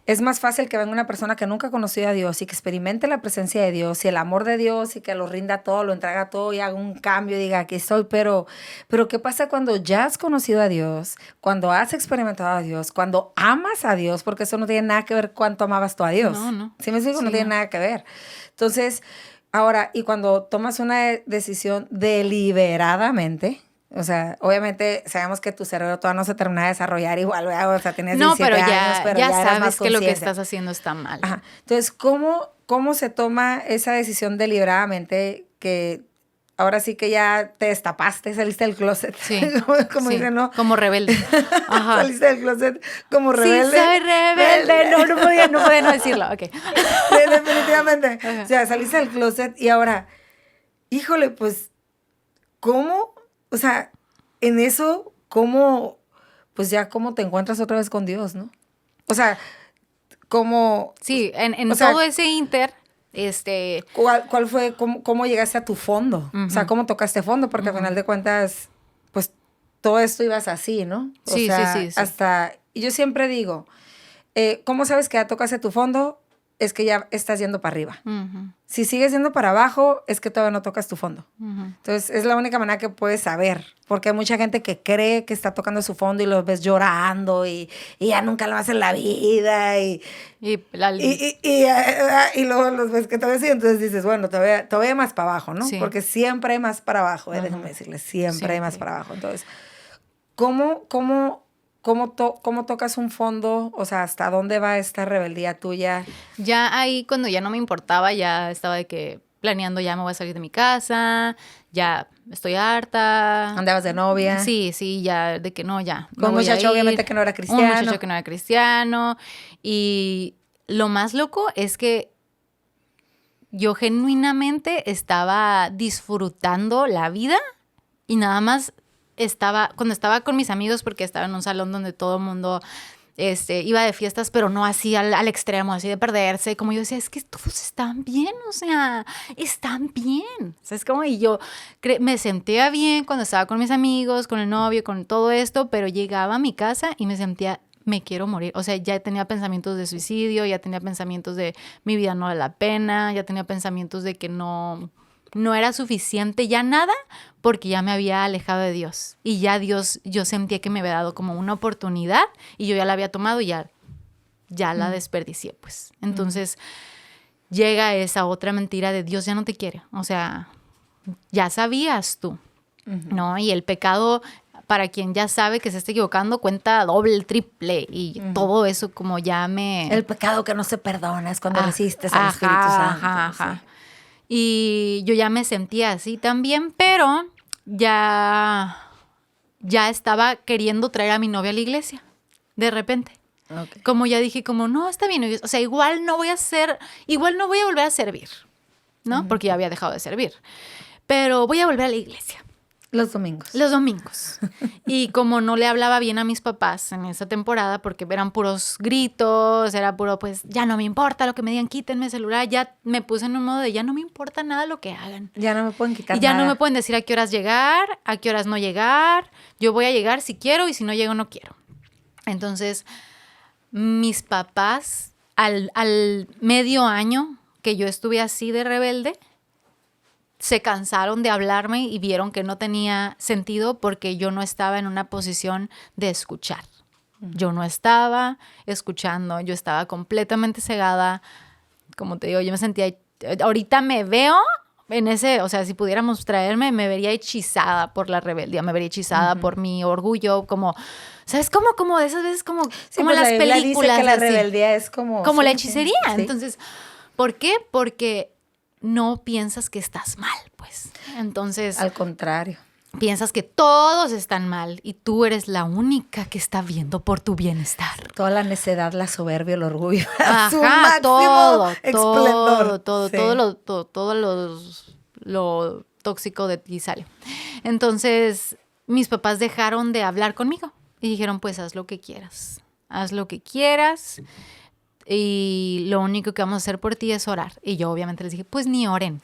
que venga una persona que nunca ha conocido a Dios y que experimente la presencia de Dios y el amor de Dios y que lo rinda todo, lo entrega todo y haga un cambio y diga, aquí estoy. Pero ¿qué pasa cuando ya has conocido a Dios, cuando has experimentado a Dios, cuando amas a Dios? Porque eso no tiene nada que ver cuánto amabas tú a Dios. No. ¿Sí me explico? Sí, no tiene nada que ver. Entonces, ahora, y cuando tomas una decisión deliberadamente... O sea, obviamente sabemos que tu cerebro todavía no se termina de desarrollar igual, o sea, tenías 17 años, pero ya eras sabes más que lo que consciente. estás haciendo está mal. Ajá. Entonces, ¿cómo se toma esa decisión deliberadamente que ahora sí que ya te destapaste, saliste del closet? Sí. como sí. dicen, ¿no? Como rebelde. Ajá. Saliste del closet como rebelde. Sí, soy rebelde. No podía no decirlo. Ok. Definitivamente. Ajá. O sea, saliste del closet y ahora, híjole, pues, ¿cómo? O sea, en eso, ¿cómo te encuentras otra vez con Dios, no? O sea, ¿cómo? Sí, en o sea, todo ese inter, ¿Cuál fue, cómo llegaste a tu fondo? Uh-huh. O sea, ¿cómo tocaste fondo? Porque al final de cuentas, pues, todo esto ibas así, ¿no? O sea, sí. hasta, y yo siempre digo, ¿cómo sabes que ya tocaste tu fondo? Es que ya estás yendo para arriba. Uh-huh. Si sigues yendo para abajo, es que todavía no tocas tu fondo. Uh-huh. Entonces, es la única manera que puedes saber. Porque hay mucha gente que cree que está tocando su fondo y los ves llorando y ya nunca lo hacen en la vida. Y luego los ves que todavía sí. Entonces dices, bueno, todavía más para abajo, ¿no? Sí. Porque siempre hay más para abajo, déjenme decirles. Siempre hay más para abajo. Entonces, ¿Cómo tocas un fondo? O sea, ¿hasta dónde va esta rebeldía tuya? Ya ahí, cuando ya no me importaba, ya estaba de que planeando, ya me voy a salir de mi casa, ya estoy harta. ¿Andabas de novia? Sí, ya, de que no, ya. Con un muchacho, obviamente, que no era cristiano. Un muchacho que no era cristiano. Y lo más loco es que yo genuinamente estaba disfrutando la vida y nada más cuando estaba con mis amigos, porque estaba en un salón donde todo el mundo iba de fiestas, pero no así al extremo, así de perderse. Como yo decía, es que todos están bien, o sea, están bien. ¿Sabes cómo? Y yo me sentía bien cuando estaba con mis amigos, con el novio, con todo esto, pero llegaba a mi casa y me sentía, me quiero morir. O sea, ya tenía pensamientos de suicidio, ya tenía pensamientos de mi vida no vale la pena, ya tenía pensamientos de que no era suficiente ya nada porque ya me había alejado de Dios. Y ya Dios, yo sentía que me había dado como una oportunidad y yo ya la había tomado y ya la desperdicié, pues. Entonces llega esa otra mentira de Dios ya no te quiere. O sea, ya sabías tú, ¿no? Y el pecado, para quien ya sabe que se está equivocando, cuenta doble, triple y todo eso como ya El pecado que no se perdona es cuando resistes al Espíritu Santo. Ajá. Sí. Y yo ya me sentía así también, pero ya estaba queriendo traer a mi novia a la iglesia, de repente. Okay. Como ya dije, como, no, está bien. O sea, igual no voy a volver a servir, ¿no? Uh-huh. Porque ya había dejado de servir. Pero voy a volver a la iglesia. Los domingos. Y como no le hablaba bien a mis papás en esa temporada, porque eran puros gritos, era puro, pues, ya no me importa lo que me digan, quítenme el celular, ya me puse en un modo de ya no me importa nada lo que hagan. Ya no me pueden quitar nada. Y ya nada. no me pueden decir a qué horas llegar, a qué horas no llegar. Yo voy a llegar si quiero y si no llego no quiero. Entonces, mis papás, al medio año que yo estuve así de rebelde, se cansaron de hablarme y vieron que no tenía sentido porque yo no estaba en una posición de escuchar. Yo no estaba escuchando, yo estaba completamente cegada. Como te digo, yo me sentía... Ahorita me veo en ese... O sea, si pudiéramos traerme, me vería hechizada por la rebeldía, me vería hechizada por mi orgullo, como... ¿Sabes? Como de esas veces, como pues las películas. Dice que la así. rebeldía es como la hechicería. Sí. Entonces, ¿por qué? Porque no piensas que estás mal, pues. Entonces... Al contrario. Piensas que todos están mal y tú eres la única que está viendo por tu bienestar. Toda la necedad, la soberbia, el orgullo. Ajá, su máximo esplendor. Todo lo tóxico de ti sale. Entonces, mis papás dejaron de hablar conmigo y dijeron, pues haz lo que quieras. Haz lo que quieras y lo único que vamos a hacer por ti es orar. Y yo obviamente les dije, pues ni oren.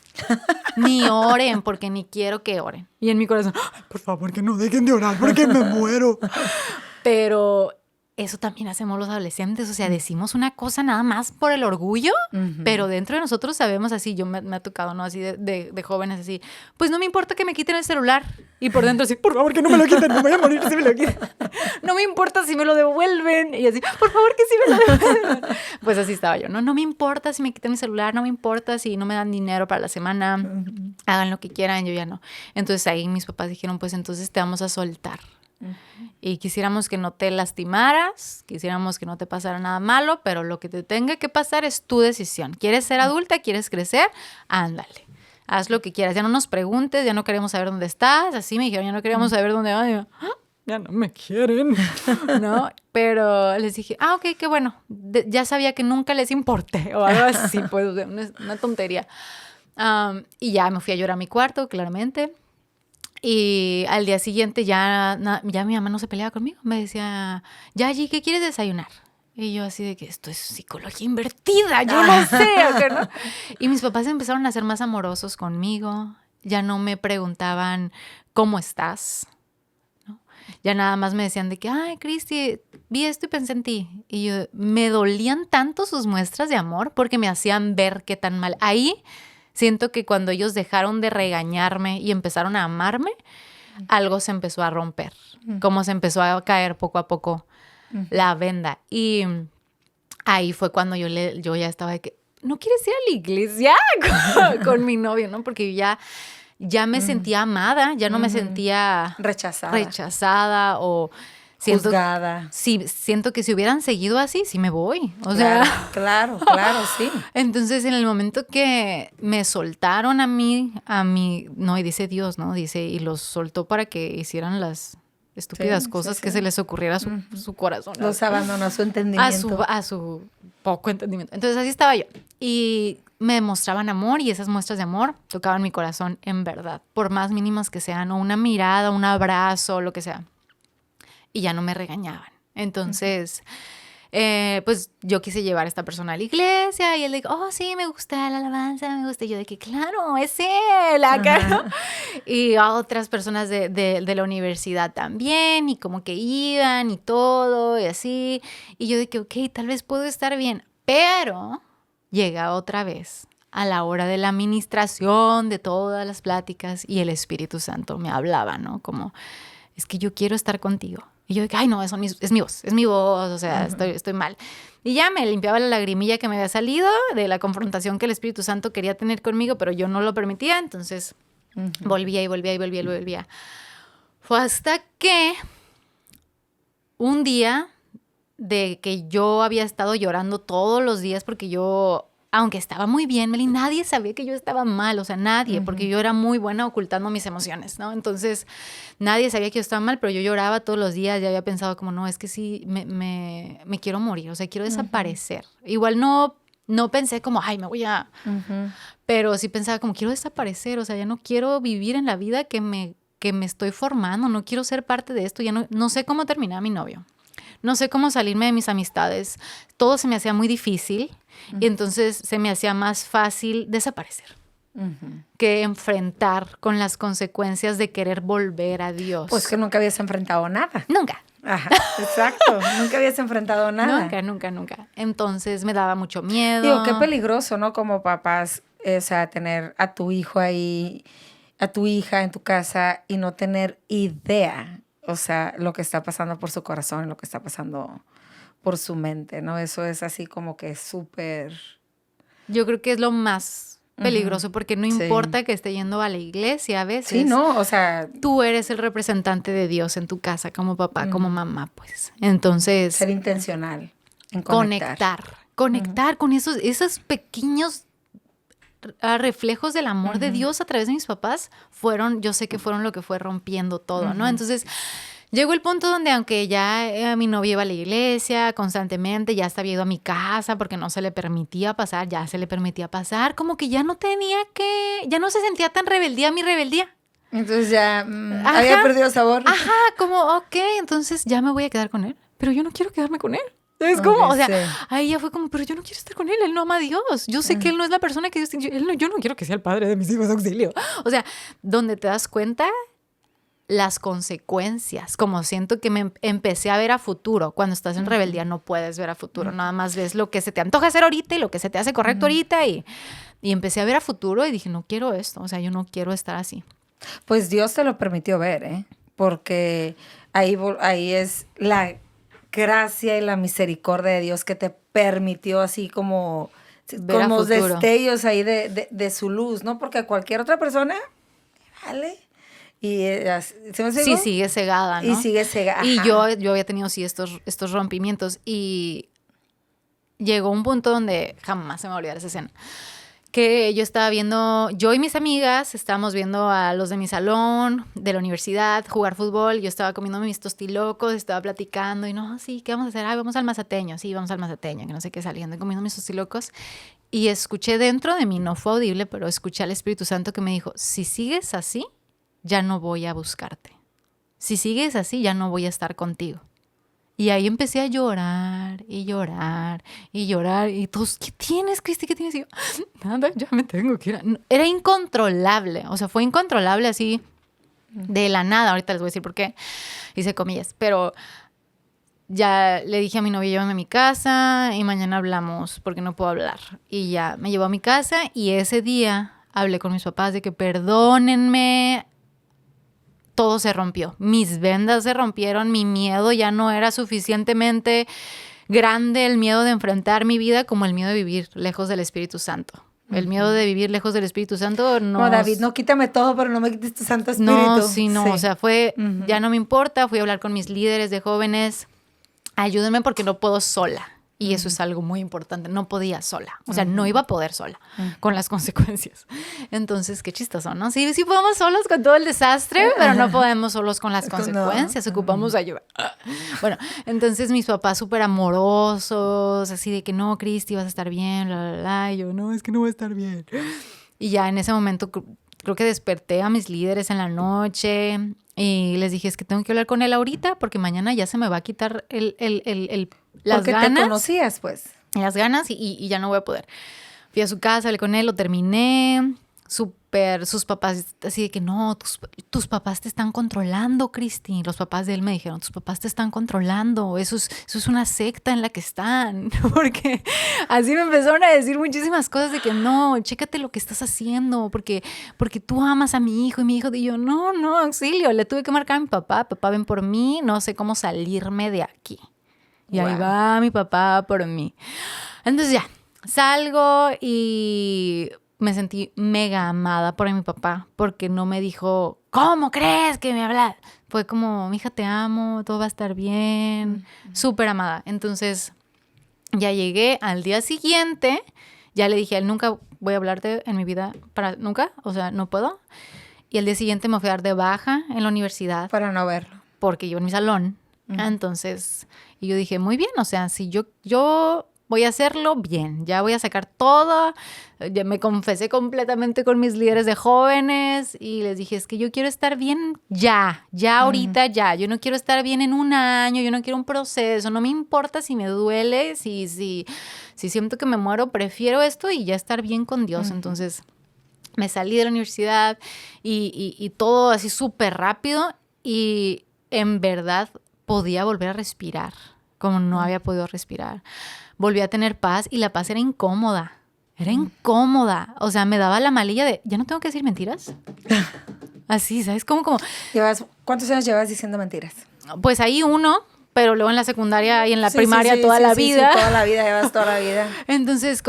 Ni oren, porque ni quiero que oren. Y en mi corazón, por favor, que no dejen de orar, porque me muero. Pero eso también hacemos los adolescentes. O sea, decimos una cosa nada más por el orgullo, pero dentro de nosotros sabemos así. Yo me ha tocado, ¿no? Así de jóvenes, así. Pues no me importa que me quiten el celular. Y por dentro así, por favor, que no me lo quiten. No voy a morir si me lo quiten. No me importa si me lo devuelven. Y así, por favor, que sí me lo devuelvan. Pues así estaba yo, ¿no? No me importa si me quitan mi celular. No me importa si no me dan dinero para la semana. Hagan lo que quieran, yo ya no. Entonces ahí mis papás dijeron, pues entonces te vamos a soltar. Y quisiéramos que no te lastimaras, quisiéramos que no te pasara nada malo, pero lo que te tenga que pasar es tu decisión. ¿Quieres ser adulta? ¿Quieres crecer? Ándale, haz lo que quieras. Ya no nos preguntes, ya no queremos saber dónde estás. Así me dijeron, ya no queríamos saber dónde vas. Ya no me quieren, ¿no? Pero les dije, ok, qué bueno. Ya sabía que nunca les importé o algo así, pues, una tontería. Y ya me fui a llorar a mi cuarto, claramente. Y al día siguiente ya mi mamá no se peleaba conmigo. Me decía, Yayi, ¿qué quieres desayunar? Y yo así de que esto es psicología invertida, yo no sé. ¿No? Y mis papás empezaron a ser más amorosos conmigo. Ya no me preguntaban, ¿cómo estás? ¿No? Ya nada más me decían de que, ay, Cristi, vi esto y pensé en ti. Y yo, me dolían tanto sus muestras de amor porque me hacían ver qué tan mal. Ahí siento que cuando ellos dejaron de regañarme y empezaron a amarme, algo se empezó a romper, como se empezó a caer poco a poco la venda. Y ahí fue cuando yo ya estaba de que, ¿no quieres ir a la iglesia con mi novio? ¿No? Porque yo ya me sentía amada, ya no me sentía rechazada o... juzgada. Sí, siento que si hubieran seguido así, sí me voy. O sea, claro, sí. Entonces, en el momento que me soltaron a mí, no, y dice Dios, ¿no? Dice, y los soltó para que hicieran las estúpidas cosas que se les ocurriera a su corazón. Los abandonó a su entendimiento. A su poco entendimiento. Entonces, así estaba yo. Y me mostraban amor y esas muestras de amor tocaban mi corazón en verdad, por más mínimas que sean, o una mirada, un abrazo, lo que sea. Y ya no me regañaban. Entonces, pues yo quise llevar a esta persona a la iglesia y él dijo, oh, sí, me gusta la alabanza, me gusta. Y yo de que, claro, es él acá, ¿no? Y a otras personas de la universidad también, y como que iban y todo, y así. Y yo de que, ok, tal vez puedo estar bien. Pero llega otra vez a la hora de la administración, de todas las pláticas, y el Espíritu Santo me hablaba, ¿no? Como, es que yo quiero estar contigo. Y yo dije, ay, no, eso es mi voz, o sea, estoy mal. Y ya me limpiaba la lagrimilla que me había salido de la confrontación que el Espíritu Santo quería tener conmigo, pero yo no lo permitía, entonces volvía. Fue hasta que un día de que yo había estado llorando todos los días porque yo... Aunque estaba muy bien, Meli, nadie sabía que yo estaba mal, o sea, nadie, porque yo era muy buena ocultando mis emociones, ¿no? Entonces, nadie sabía que yo estaba mal, pero yo lloraba todos los días, ya había pensado como, no, es que sí, me quiero morir, o sea, quiero desaparecer. Igual no pensé como, ay, me voy a... Pero sí pensaba como, quiero desaparecer, o sea, ya no quiero vivir en la vida que me estoy formando, no quiero ser parte de esto, ya no sé cómo terminar a mi novio. No sé cómo salirme de mis amistades. Todo se me hacía muy difícil y entonces se me hacía más fácil desaparecer que enfrentar con las consecuencias de querer volver a Dios. Pues que nunca habías enfrentado nada. Nunca. Ajá, exacto. Nunca habías enfrentado nada. Nunca. Entonces me daba mucho miedo. Digo, qué peligroso, ¿no? Como papás, o sea, tener a tu hijo ahí, a tu hija en tu casa y no tener idea, o sea, lo que está pasando por su corazón, lo que está pasando por su mente, ¿no? Eso es así como que súper... Yo creo que es lo más peligroso porque no Sí. importa que esté yendo a la iglesia a veces. Sí, no, o sea... Tú eres el representante de Dios en tu casa como papá, como mamá, pues. Entonces... Ser intencional en conectar. Conectar con esos pequeños reflejos del amor de Dios a través de mis papás yo sé que fueron lo que fue rompiendo todo, ¿no? Entonces, llegó el punto donde aunque ya mi novia iba a la iglesia constantemente, ya hasta había ido a mi casa porque no se le permitía pasar, ya se le permitía pasar, como que ya no se sentía tan mi rebeldía. Entonces ya había perdido sabor. Ajá, como, ok, entonces ya me voy a quedar con él, pero yo no quiero quedarme con él. Es como, o sea, ahí ya fue como, pero yo no quiero estar con él no ama a Dios. Yo sé que él no es la persona que Dios tiene. Yo no quiero que sea el padre de mis hijos, auxilio. O sea, donde te das cuenta las consecuencias, como siento que me empecé a ver a futuro. Cuando estás en rebeldía no puedes ver a futuro, nada más ves lo que se te antoja hacer ahorita y lo que se te hace correcto ahorita y empecé a ver a futuro y dije, no quiero esto, o sea, yo no quiero estar así. Pues Dios te lo permitió ver, ¿eh? Porque ahí es la gracia y la misericordia de Dios que te permitió así como destellos ahí de su luz, ¿no? Porque a cualquier otra persona, ¿vale? Y sí, sigue cegada, ¿no? Y sigue cegada. Y yo había tenido sí estos rompimientos y llegó un punto donde jamás se me va a olvidar esa escena. Que yo estaba viendo, yo y mis amigas estábamos viendo a los de mi salón, de la universidad, jugar fútbol. Yo estaba comiendo mis tostilocos, estaba platicando y no, sí, ¿qué vamos a hacer? Ay, vamos al Mazateño, sí, vamos al Mazateño, que no sé qué, saliendo y comiendo mis tostilocos. Y escuché dentro de mí, no fue audible, pero escuché al Espíritu Santo que me dijo, si sigues así, ya no voy a buscarte. Si sigues así, ya no voy a estar contigo. Y ahí empecé a llorar y llorar y llorar. Y todos, ¿qué tienes, Cristi? ¿Qué tienes? Y yo, nada, ya me tengo que ir. Era incontrolable. O sea, fue incontrolable así de la nada. Ahorita les voy a decir por qué. Hice comillas. Pero ya le dije a mi novia, llévame a mi casa y mañana hablamos porque no puedo hablar. Y ya me llevó a mi casa y ese día hablé con mis papás de que perdónenme. Todo se rompió. Mis vendas se rompieron. Mi miedo ya no era suficientemente grande, el miedo de enfrentar mi vida como el miedo de vivir lejos del Espíritu Santo. El miedo de vivir lejos del Espíritu Santo no... No, David, no quítame todo, pero no me quites tu Santo Espíritu. No, sí. O sea, fue... Ya no me importa. Fui a hablar con mis líderes de jóvenes. Ayúdenme porque no puedo sola. Y eso es algo muy importante. No podía sola. O sea, no iba a poder sola con las consecuencias. Entonces, qué chistoso, ¿no? Sí, sí podemos solos con todo el desastre, pero no podemos solos con las consecuencias. Ocupamos ayuda. Bueno, entonces mis papás súper amorosos, así de que no, Cristi, vas a estar bien, bla, bla, bla. Y yo, no, es que no voy a estar bien. Y ya en ese momento creo que desperté a mis líderes en la noche y les dije, es que tengo que hablar con él ahorita porque mañana ya se me va a quitar las porque ganas. te conocías, pues. Las ganas y ya no voy a poder. Fui a su casa, hablé con él, lo terminé. Sus papás, así de que no, tus papás te están controlando, Cristi. Los papás de él me dijeron, tus papás te están controlando. Eso es una secta en la que están. Porque así me empezaron a decir muchísimas cosas de que no, chécate lo que estás haciendo. Porque tú amas a mi hijo. Y mi hijo, y yo, no, auxilio. Le tuve que marcar a mi papá. Papá, ven por mí. No sé cómo salirme de aquí. Y ahí va mi papá por mí. Entonces ya, salgo y me sentí mega amada por mi papá, porque no me dijo, ¿cómo crees que me hablas? Fue como, mija, te amo, todo va a estar bien. Súper amada. Entonces, ya llegué al día siguiente, ya le dije a él, nunca voy a hablarte en mi vida, nunca, o sea, no puedo. Y al día siguiente me fui a dar de baja en la universidad. Para no verlo. Porque yo en mi salón. Entonces, y yo dije, muy bien, o sea, si yo voy a hacerlo bien, ya voy a sacar todo. Ya me confesé completamente con mis líderes de jóvenes y les dije, es que yo quiero estar bien ya ahorita ya. Yo no quiero estar bien en un año, yo no quiero un proceso, no me importa si me duele, si siento que me muero, prefiero esto y ya estar bien con Dios. Entonces, me salí de la universidad y todo así súper rápido y en verdad podía volver a respirar como no había podido respirar. Volví a tener paz y la paz era incómoda. Era incómoda. O sea, me daba la malilla de, ¿ya no tengo que decir mentiras? Así, ¿sabes? Como ¿Cuántos años llevas diciendo mentiras? Pues ahí uno, pero luego en la secundaria y en la primaria toda la vida. Sí, toda la vida, llevas toda la vida. Entonces,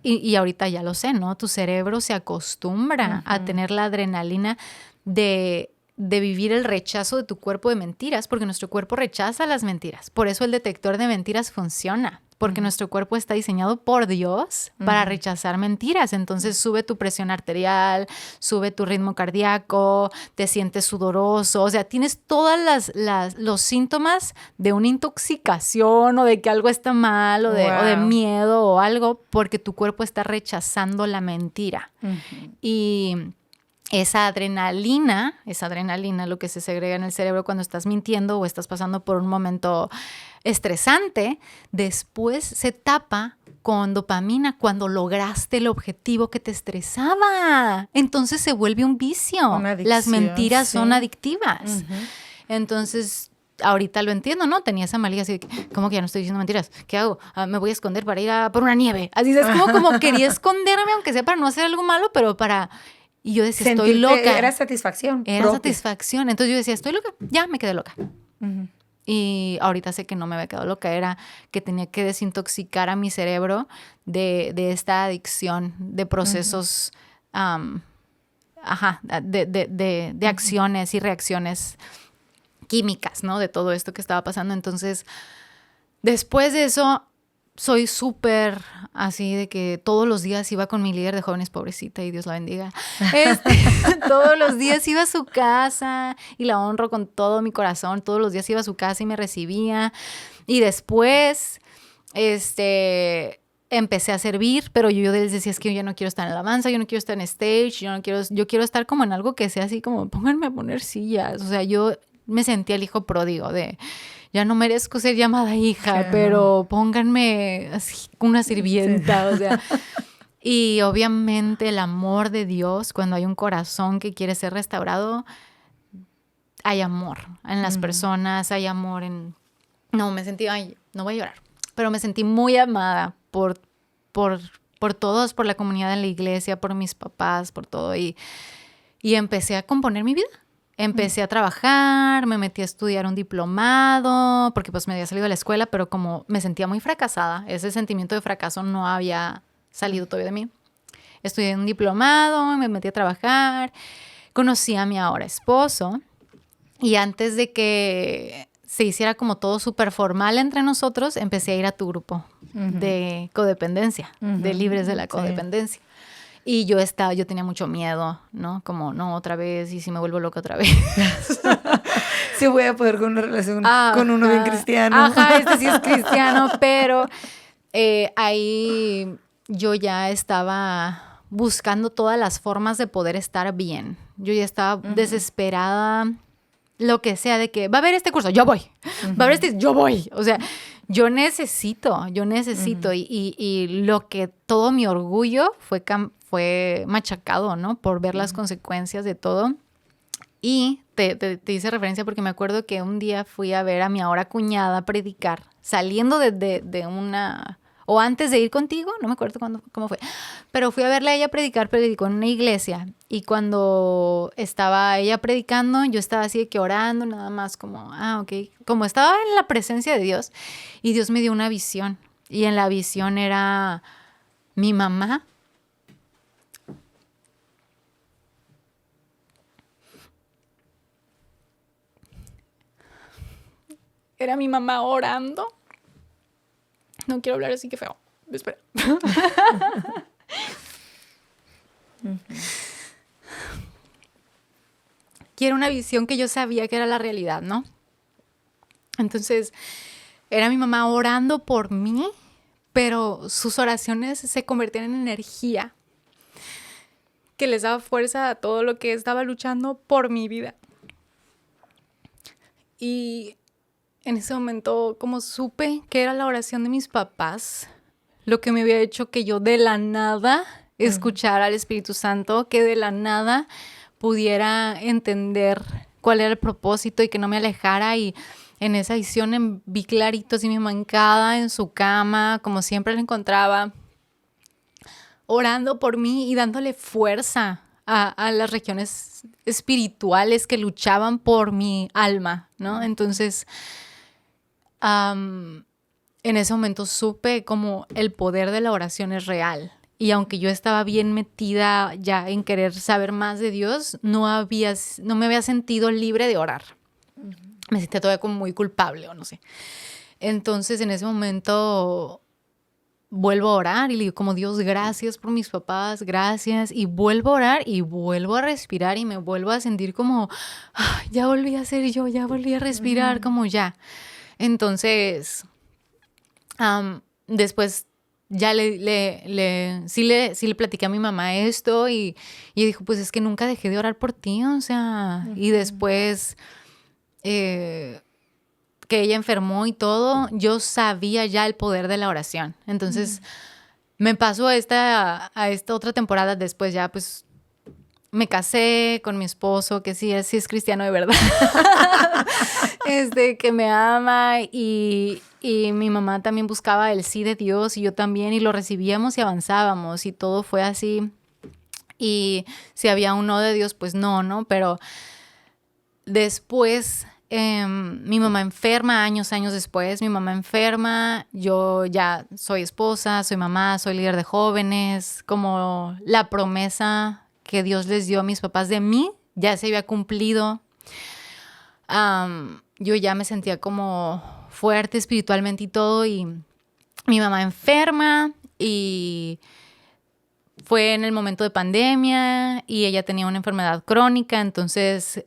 y ahorita ya lo sé, ¿no? Tu cerebro se acostumbra a tener la adrenalina de vivir el rechazo de tu cuerpo de mentiras, porque nuestro cuerpo rechaza las mentiras. Por eso el detector de mentiras funciona, porque nuestro cuerpo está diseñado por Dios para rechazar mentiras. Entonces sube tu presión arterial, sube tu ritmo cardíaco, te sientes sudoroso, o sea, tienes todas los síntomas de una intoxicación o de que algo está mal o de miedo o algo, porque tu cuerpo está rechazando la mentira. Y esa adrenalina, lo que se segrega en el cerebro cuando estás mintiendo o estás pasando por un momento estresante, después se tapa con dopamina cuando lograste el objetivo que te estresaba. Entonces se vuelve un vicio. Una adicción, las mentiras son adictivas. Entonces, ahorita lo entiendo, ¿no? Tenía esa malilla así de que, ¿cómo que ya no estoy diciendo mentiras? ¿Qué hago? Me voy a esconder para ir por una nieve. Así es como quería esconderme, aunque sea para no hacer algo malo, pero para... Y yo decía, estoy loca. Era satisfacción. Era satisfacción. Entonces yo decía, estoy loca. Ya me quedé loca. Y ahorita sé que no me había quedado loca. Era que tenía que desintoxicar a mi cerebro de esta adicción, de procesos, de acciones y reacciones químicas, ¿no? De todo esto que estaba pasando. Entonces, después de eso... Soy súper así de que todos los días iba con mi líder de jóvenes, pobrecita, y Dios la bendiga. Todos los días iba a su casa y la honro con todo mi corazón. Todos los días iba a su casa y me recibía. Y después, empecé a servir, pero yo les decía, es que yo ya no quiero estar en alabanza, yo no quiero estar en stage, yo quiero estar como en algo que sea así como, pónganme a poner sillas. O sea, yo me sentía el hijo pródigo de... Ya no merezco ser llamada hija, pero pónganme así una sirvienta, o sea. Y obviamente el amor de Dios, cuando hay un corazón que quiere ser restaurado, hay amor en las personas, hay amor en... No, me sentí, no voy a llorar, pero me sentí muy amada por todos, por la comunidad en la iglesia, por mis papás, por todo. Y empecé a componer mi vida. Empecé a trabajar, me metí a estudiar un diplomado, porque pues me había salido de la escuela, pero como me sentía muy fracasada, ese sentimiento de fracaso no había salido todavía de mí. Estudié un diplomado, me metí a trabajar, conocí a mi ahora esposo, y antes de que se hiciera como todo súper formal entre nosotros, empecé a ir a tu grupo de codependencia, de libres de la codependencia. Y yo tenía mucho miedo, ¿no? Como, no, otra vez, y si me vuelvo loca otra vez. Sí voy a poder con una relación con uno bien cristiano. Ajá, sí es cristiano, pero ahí yo ya estaba buscando todas las formas de poder estar bien. Yo ya estaba desesperada, lo que sea, de que va a haber este curso, yo voy. Va a haber yo voy. O sea, yo necesito. Y lo que todo mi orgullo fue machacado, ¿no? Por ver las consecuencias de todo. Y te hice referencia porque me acuerdo que un día fui a ver a mi ahora cuñada predicar, saliendo de una... O antes de ir contigo, no me acuerdo cómo fue. Pero fui a verla a ella predicar, predicó en una iglesia. Y cuando estaba ella predicando, yo estaba así de que orando, nada más como, ok. Como estaba en la presencia de Dios. Y Dios me dio una visión. Y en la visión era mi mamá. Era mi mamá orando. No quiero hablar así, que feo. Espera. Quiero una visión que yo sabía que era la realidad, ¿no? Entonces, era mi mamá orando por mí, pero sus oraciones se convertían en energía que les daba fuerza a todo lo que estaba luchando por mi vida. Y en ese momento, como supe que era la oración de mis papás, lo que me había hecho que yo de la nada escuchara al Espíritu Santo, que de la nada pudiera entender cuál era el propósito y que no me alejara. Y en esa visión vi clarito así mi mamá hincada en su cama, como siempre la encontraba, orando por mí y dándole fuerza a las regiones espirituales que luchaban por mi alma, ¿no? Entonces, en ese momento supe como el poder de la oración es real. Y aunque yo estaba bien metida ya en querer saber más de Dios, no me había sentido libre de orar. Me sentía todavía como muy culpable o no sé. Entonces, en ese momento vuelvo a orar y le digo como Dios, gracias por mis papás, gracias. Y vuelvo a orar y vuelvo a respirar y me vuelvo a sentir como, ya volví a ser yo, ya volví a respirar, como ya. Entonces, después ya sí le platiqué a mi mamá esto y dijo, pues es que nunca dejé de orar por ti, o sea, y después que ella enfermó y todo, yo sabía ya el poder de la oración. Entonces, me pasó a esta otra temporada después ya, pues, me casé con mi esposo, que sí es cristiano de verdad, que me ama y mi mamá también buscaba el sí de Dios y yo también, y lo recibíamos y avanzábamos y todo fue así. Y si había un no de Dios, pues no, pero después mi mamá enferma, años después, mi mamá enferma, yo ya soy esposa, soy mamá, soy líder de jóvenes, como la promesa que Dios les dio a mis papás de mí ya se había cumplido. Yo ya me sentía como fuerte espiritualmente y todo, y mi mamá enferma y fue en el momento de pandemia y ella tenía una enfermedad crónica, entonces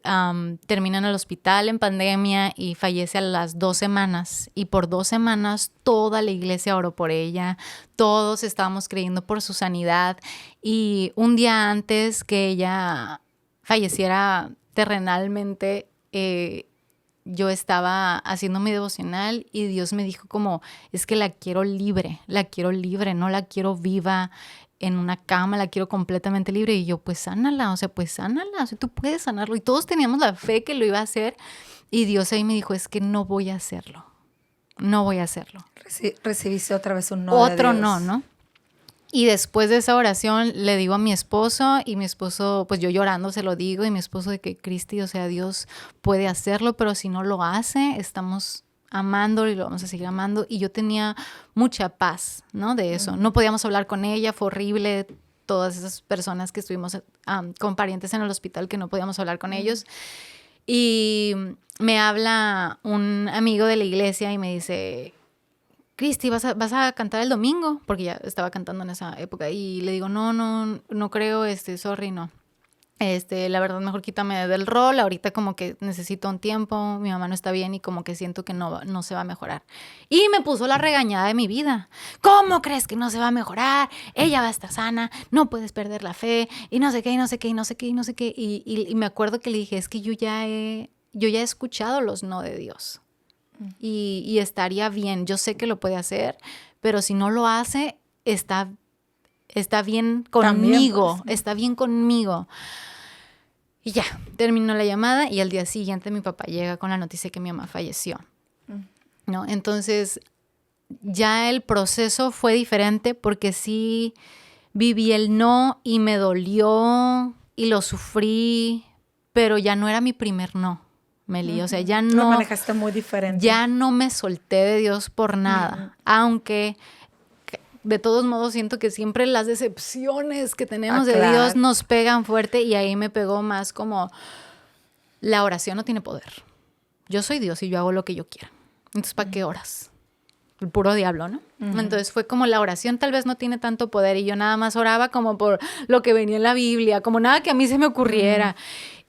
termina en el hospital en pandemia y fallece a las 2 semanas. Y por 2 semanas toda la iglesia oró por ella, todos estábamos creyendo por su sanidad. Y un día antes que ella falleciera terrenalmente, yo estaba haciendo mi devocional y Dios me dijo como, es que la quiero libre, no la quiero viva en una cama, la quiero completamente libre. Y yo, pues sánala, o sea, tú puedes sanarlo. Y todos teníamos la fe que lo iba a hacer. Y Dios ahí me dijo, es que no voy a hacerlo. Recibiste otra vez un no de Dios. Otro no. Y después de esa oración le digo a mi esposo, y mi esposo, pues yo llorando se lo digo, y mi esposo de que Cristi, o sea, Dios puede hacerlo, pero si no lo hace, estamos amándolo y lo vamos a seguir amando. Y yo tenía mucha paz, ¿no? De eso. No podíamos hablar con ella, fue horrible. Todas esas personas que estuvimos con parientes en el hospital que no podíamos hablar con ellos. Y me habla un amigo de la iglesia y me dice, Cristi, ¿vas a cantar el domingo? Porque ya estaba cantando en esa época. Y le digo, no creo, sorry, no. La verdad, mejor quítame del rol. Ahorita como que necesito un tiempo. Mi mamá no está bien y como que siento que no se va a mejorar. Y me puso la regañada de mi vida. ¿Cómo crees que no se va a mejorar? Ella va a estar sana. No puedes perder la fe. Y no sé qué. Y me acuerdo que le dije, es que yo ya he escuchado los no de Dios. Y estaría bien. Yo sé que lo puede hacer, pero si no lo hace, está bien conmigo. También, pues. Está bien conmigo. Y ya, terminó la llamada y al día siguiente mi papá llega con la noticia que mi mamá falleció, ¿no? Entonces, ya el proceso fue diferente porque sí viví el no y me dolió y lo sufrí, pero ya no era mi primer no, Meli. O sea, ya no... Lo manejaste muy diferente. Ya no me solté de Dios por nada, aunque... De todos modos, siento que siempre las decepciones que tenemos de Dios nos pegan fuerte, y ahí me pegó más como la oración no tiene poder. Yo soy Dios y yo hago lo que yo quiera. Entonces, ¿para qué oras? El puro diablo, ¿no? Entonces fue como la oración tal vez no tiene tanto poder y yo nada más oraba como por lo que venía en la Biblia, como nada que a mí se me ocurriera.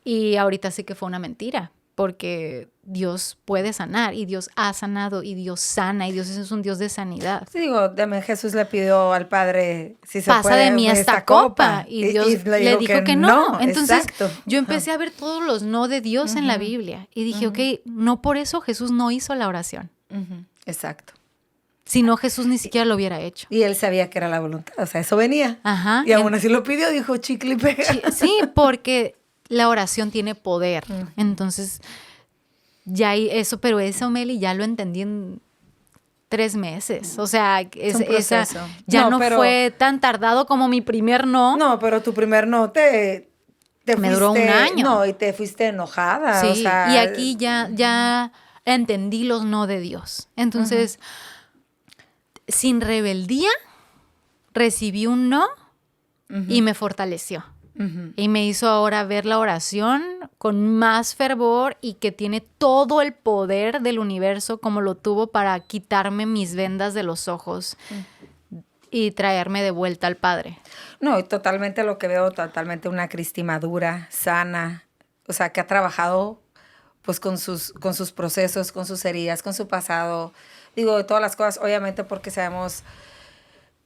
Y ahorita sí que fue una mentira, porque Dios puede sanar y Dios ha sanado y Dios sana y Dios es un Dios de sanidad. Sí, digo, también Jesús le pidió al Padre si se pasa puede de mí esta copa y Dios le dijo que no. Entonces yo empecé a ver todos los no de Dios en la Biblia y dije, ok, no por eso Jesús no hizo la oración. Exacto. Si no, Jesús ni siquiera lo hubiera hecho. Y él sabía que era la voluntad, o sea, eso venía. Ajá. Y aún así lo pidió, dijo chicle y pega. Sí, porque la oración tiene poder. Entonces, ya eso, pero eso, Meli, ya lo entendí en 3 meses. O sea, ya no fue tan tardado como mi primer no. No, pero tu primer no te me fuiste, duró 1 año. No, y te fuiste enojada. Sí, o sea, y aquí ya entendí los no de Dios. Entonces, sin rebeldía, recibí un no y me fortaleció. Y me hizo ahora ver la oración con más fervor y que tiene todo el poder del universo como lo tuvo para quitarme mis vendas de los ojos y traerme de vuelta al Padre. No, y totalmente lo que veo, totalmente una Cristi madura, sana, o sea, que ha trabajado pues con sus procesos, con sus heridas, con su pasado. Digo, de todas las cosas, obviamente porque sabemos...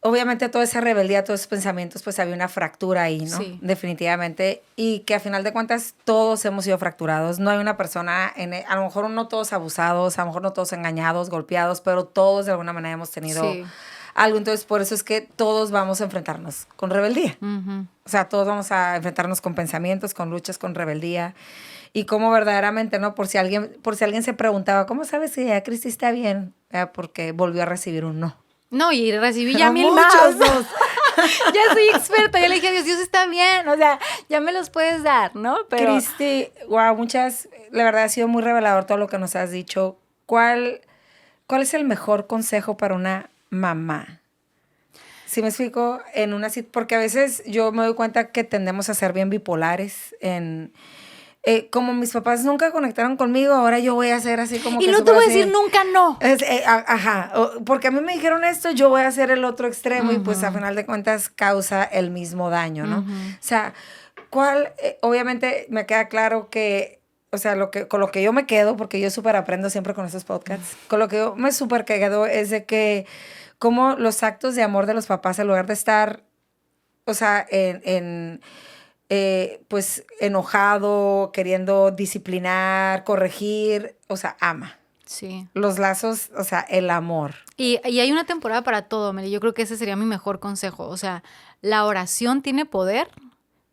Obviamente toda esa rebeldía, todos esos pensamientos, pues había una fractura ahí, ¿no? Sí. Definitivamente. Y que a final de cuentas todos hemos sido fracturados. No hay una persona, a lo mejor no todos abusados, a lo mejor no todos engañados, golpeados, pero todos de alguna manera hemos tenido algo. Entonces, por eso es que todos vamos a enfrentarnos con rebeldía. O sea, todos vamos a enfrentarnos con pensamientos, con luchas, con rebeldía. Y cómo verdaderamente, ¿no? Por si alguien se preguntaba, ¿cómo sabes si ya Cristi está bien? Porque volvió a recibir un no. No, y recibí ya 1000 más. Ya soy experta. Yo le dije a Dios está bien. O sea, ya me los puedes dar, ¿no? Pero... Cristi, wow, la verdad ha sido muy revelador todo lo que nos has dicho. ¿Cuál es el mejor consejo para una mamá? ¿Sí me explico? Porque a veces yo me doy cuenta que tendemos a ser bien bipolares como mis papás nunca conectaron conmigo, ahora yo voy a hacer así como que... Y no te voy a decir nunca no. Porque a mí me dijeron esto, yo voy a hacer el otro extremo y pues a final de cuentas causa el mismo daño, ¿no? O sea, obviamente me queda claro que, o sea, con lo que yo me quedo, porque yo súper aprendo siempre con estos podcasts, con lo que yo me súper quedo es de que como los actos de amor de los papás, en lugar de estar, o sea, pues enojado, queriendo disciplinar, corregir, o sea, ama. Sí. Los lazos, o sea, el amor. Y hay una temporada para todo, Meli. Yo creo que ese sería mi mejor consejo. O sea, la oración tiene poder,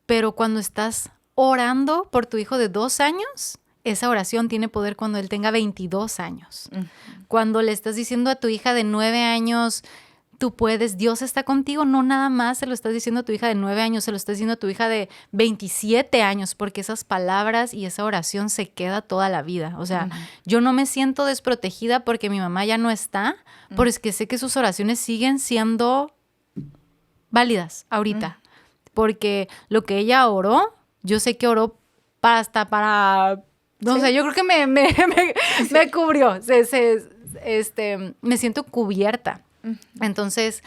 pero cuando estás orando por tu hijo de 2 años, esa oración tiene poder cuando él tenga 22 años. Cuando le estás diciendo a tu hija de 9 años... Tú puedes, Dios está contigo, no nada más se lo estás diciendo a tu hija de 9 años, se lo estás diciendo a tu hija de 27 años, porque esas palabras y esa oración se queda toda la vida. O sea, yo no me siento desprotegida porque mi mamá ya no está, porque es que sé que sus oraciones siguen siendo válidas ahorita. Porque lo que ella oró, yo sé que oró hasta para... No sé, yo creo que me cubrió, me siento cubierta. Entonces,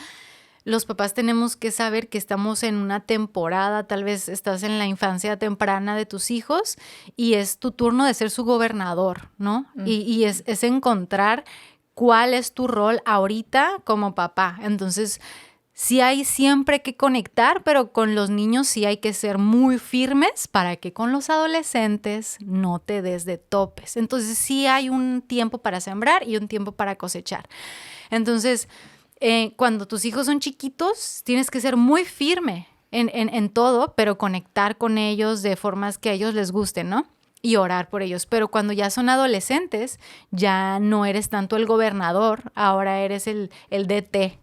los papás tenemos que saber que estamos en una temporada, tal vez estás en la infancia temprana de tus hijos y es tu turno de ser su gobernador, ¿no? Y es encontrar cuál es tu rol ahorita como papá. Entonces, sí hay siempre que conectar, pero con los niños sí hay que ser muy firmes para que con los adolescentes no te des de topes. Entonces, sí hay un tiempo para sembrar y un tiempo para cosechar. Entonces, cuando tus hijos son chiquitos, tienes que ser muy firme en todo, pero conectar con ellos de formas que a ellos les gusten, ¿no? Y orar por ellos. Pero cuando ya son adolescentes, ya no eres tanto el gobernador, ahora eres el DT.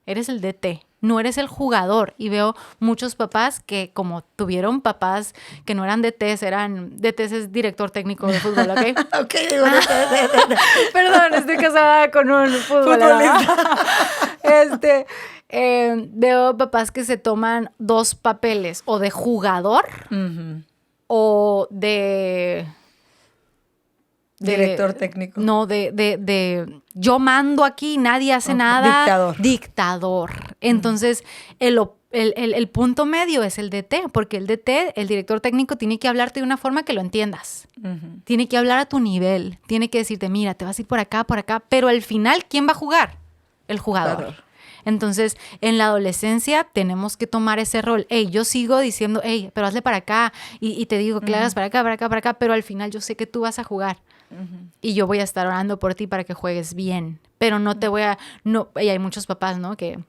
Eres el DT, no eres el jugador. Y veo muchos papás que como tuvieron papás que no eran DTs, DTs es director técnico de fútbol, ¿ok? Ok, bueno. Perdón, estoy casada con un futbolista. Veo papás que se toman 2 papeles, o de jugador o de director técnico. No, yo mando aquí, nadie hace nada. Dictador. Entonces, el punto medio es el DT, porque el DT, el director técnico, tiene que hablarte de una forma que lo entiendas. Tiene que hablar a tu nivel. Tiene que decirte, mira, te vas a ir por acá, pero al final, ¿quién va a jugar? El jugador. Entonces, en la adolescencia tenemos que tomar ese rol. Yo sigo diciendo, pero hazle para acá. Y te digo que le hagas para acá, pero al final yo sé que tú vas a jugar. Y yo voy a estar orando por ti para que juegues bien. Pero no te voy a... y hay muchos papás, ¿no? Que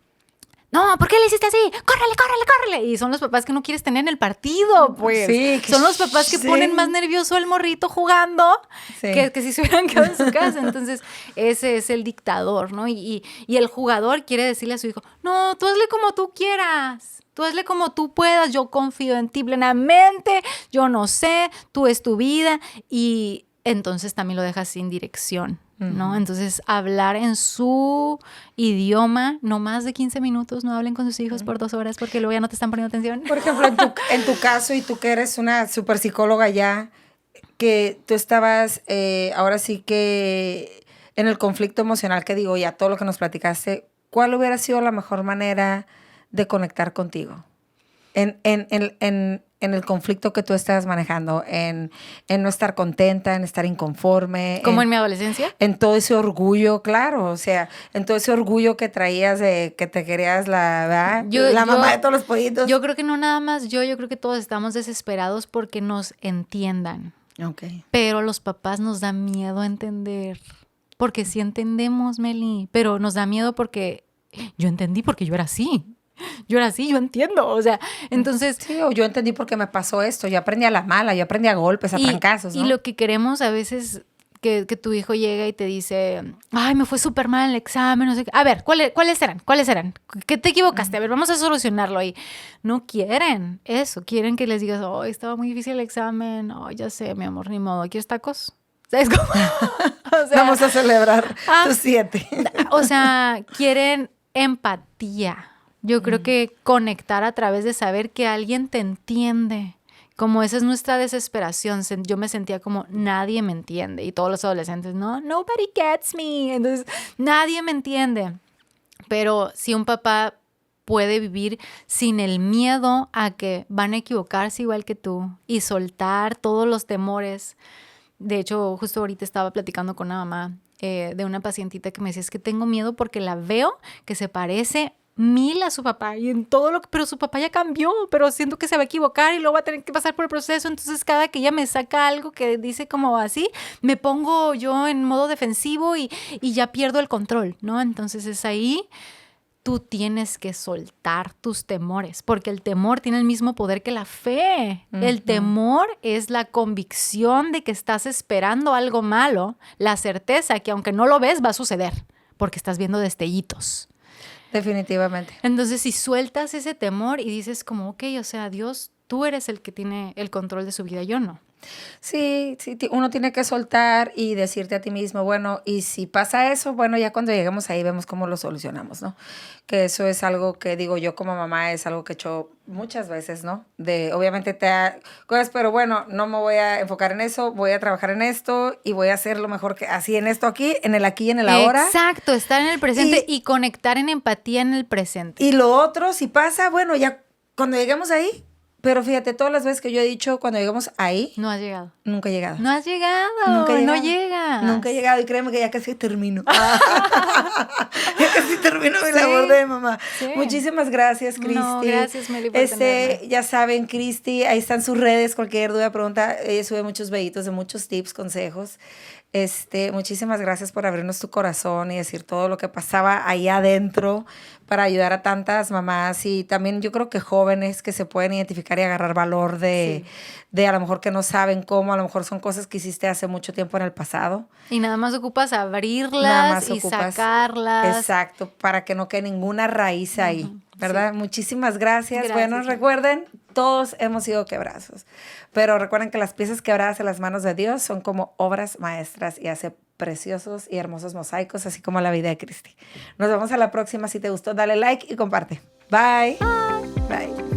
no, ¿por qué le hiciste así? ¡Córrele, córrele, córrele! Y son los papás que no quieres tener en el partido, pues. Sí, son los papás que ponen más nervioso al morrito jugando que si se hubieran quedado en su casa. Entonces, ese es el dictador, ¿no? Y el jugador quiere decirle a su hijo, no, tú hazle como tú quieras. Tú hazle como tú puedas. Yo confío en ti plenamente. Yo no sé. Tú es tu vida. Y entonces también lo dejas sin dirección, ¿no? Entonces, hablar en su idioma, no más de 15 minutos, no hablen con sus hijos por 2 horas porque luego ya no te están poniendo atención. Por ejemplo, en tu caso, y tú que eres una super psicóloga ya, que tú estabas ahora sí que en el conflicto emocional, que digo, ya todo lo que nos platicaste, ¿cuál hubiera sido la mejor manera de conectar contigo? En el conflicto que tú estás manejando, en no estar contenta, en estar inconforme. ¿Como en mi adolescencia? En todo ese orgullo, claro, o sea, en todo ese orgullo que traías de que te querías la mamá de todos los pollitos. Yo creo que no nada más yo creo que todos estamos desesperados porque nos entiendan. Okay. Pero los papás nos da miedo entender, porque sí entendemos, Meli, pero nos da miedo porque yo entendí porque yo era así. Yo era así, yo entiendo, o sea, entonces... Sí, o yo entendí por qué me pasó esto, yo aprendí a la mala, yo aprendí a golpes, a trancazos, ¿no? Y lo que queremos a veces, que tu hijo llega y te dice, ay, me fue súper mal el examen, no sé qué. A ver, ¿cuáles eran? ¿Qué te equivocaste? A ver, vamos a solucionarlo ahí. No quieren eso, quieren que les digas, oh, estaba muy difícil el examen, oh, ya sé, mi amor, ni modo, ¿quieres tacos? ¿Sabes cómo? O sea, vamos a celebrar tus 7. O sea, quieren empatía. Yo creo que conectar a través de saber que alguien te entiende. Como esa es nuestra desesperación. Yo me sentía como, nadie me entiende. Y todos los adolescentes, no, nobody gets me. Entonces, nadie me entiende. Pero si un papá puede vivir sin el miedo a que van a equivocarse igual que tú y soltar todos los temores. De hecho, justo ahorita estaba platicando con una mamá de una pacientita que me decía, es que tengo miedo porque la veo que se parece 1000 a su papá y en todo lo que, pero su papá ya cambió, pero siento que se va a equivocar y luego va a tener que pasar por el proceso. Entonces cada que ella me saca algo que dice como así, me pongo yo en modo defensivo y ya pierdo el control, ¿no? Entonces es ahí, tú tienes que soltar tus temores, porque el temor tiene el mismo poder que la fe. El temor es la convicción de que estás esperando algo malo, la certeza que aunque no lo ves va a suceder, porque estás viendo destellitos. Definitivamente. Entonces, si sueltas ese temor y dices como, ok, o sea, Dios, tú eres el que tiene el control de su vida, yo no. Sí, uno tiene que soltar y decirte a ti mismo, bueno, y si pasa eso, bueno, ya cuando lleguemos ahí vemos cómo lo solucionamos, ¿no? Que eso es algo que digo yo como mamá, es algo que he hecho muchas veces, ¿no? Obviamente cosas, pero bueno, no me voy a enfocar en eso, voy a trabajar en esto y voy a hacer lo mejor que así en esto aquí, en el aquí y en el ahora. Exacto, estar en el presente y conectar en empatía en el presente. Y lo otro, si pasa, bueno, ya cuando lleguemos ahí. Pero fíjate, todas las veces que yo he dicho cuando llegamos ahí... No has llegado. Nunca he llegado. No has llegado. Nunca he llegado. No llegas. Nunca he llegado y créeme que ya casi termino. Ya casi termino mi labor de mamá. Sí. Muchísimas gracias, Cristi. No, gracias, Meli, por tenerme. Ya saben, Cristi, ahí están sus redes. Cualquier duda, pregunta. Ella sube muchos videitos de muchos tips, consejos. Muchísimas gracias por abrirnos tu corazón y decir todo lo que pasaba ahí adentro para ayudar a tantas mamás y también yo creo que jóvenes que se pueden identificar y agarrar valor de a lo mejor que no saben cómo, a lo mejor son cosas que hiciste hace mucho tiempo en el pasado. Y nada más ocupas abrirlas sacarlas. Exacto, para que no quede ninguna raíz ahí, ¿verdad? Sí. Muchísimas gracias. Bueno, recuerden, todos hemos sido quebrazos, pero recuerden que las piezas quebradas en las manos de Dios son como obras maestras y hace preciosos y hermosos mosaicos, así como la vida de Cristi. Nos vemos a la próxima. Si te gustó, dale like y comparte. Bye. Bye.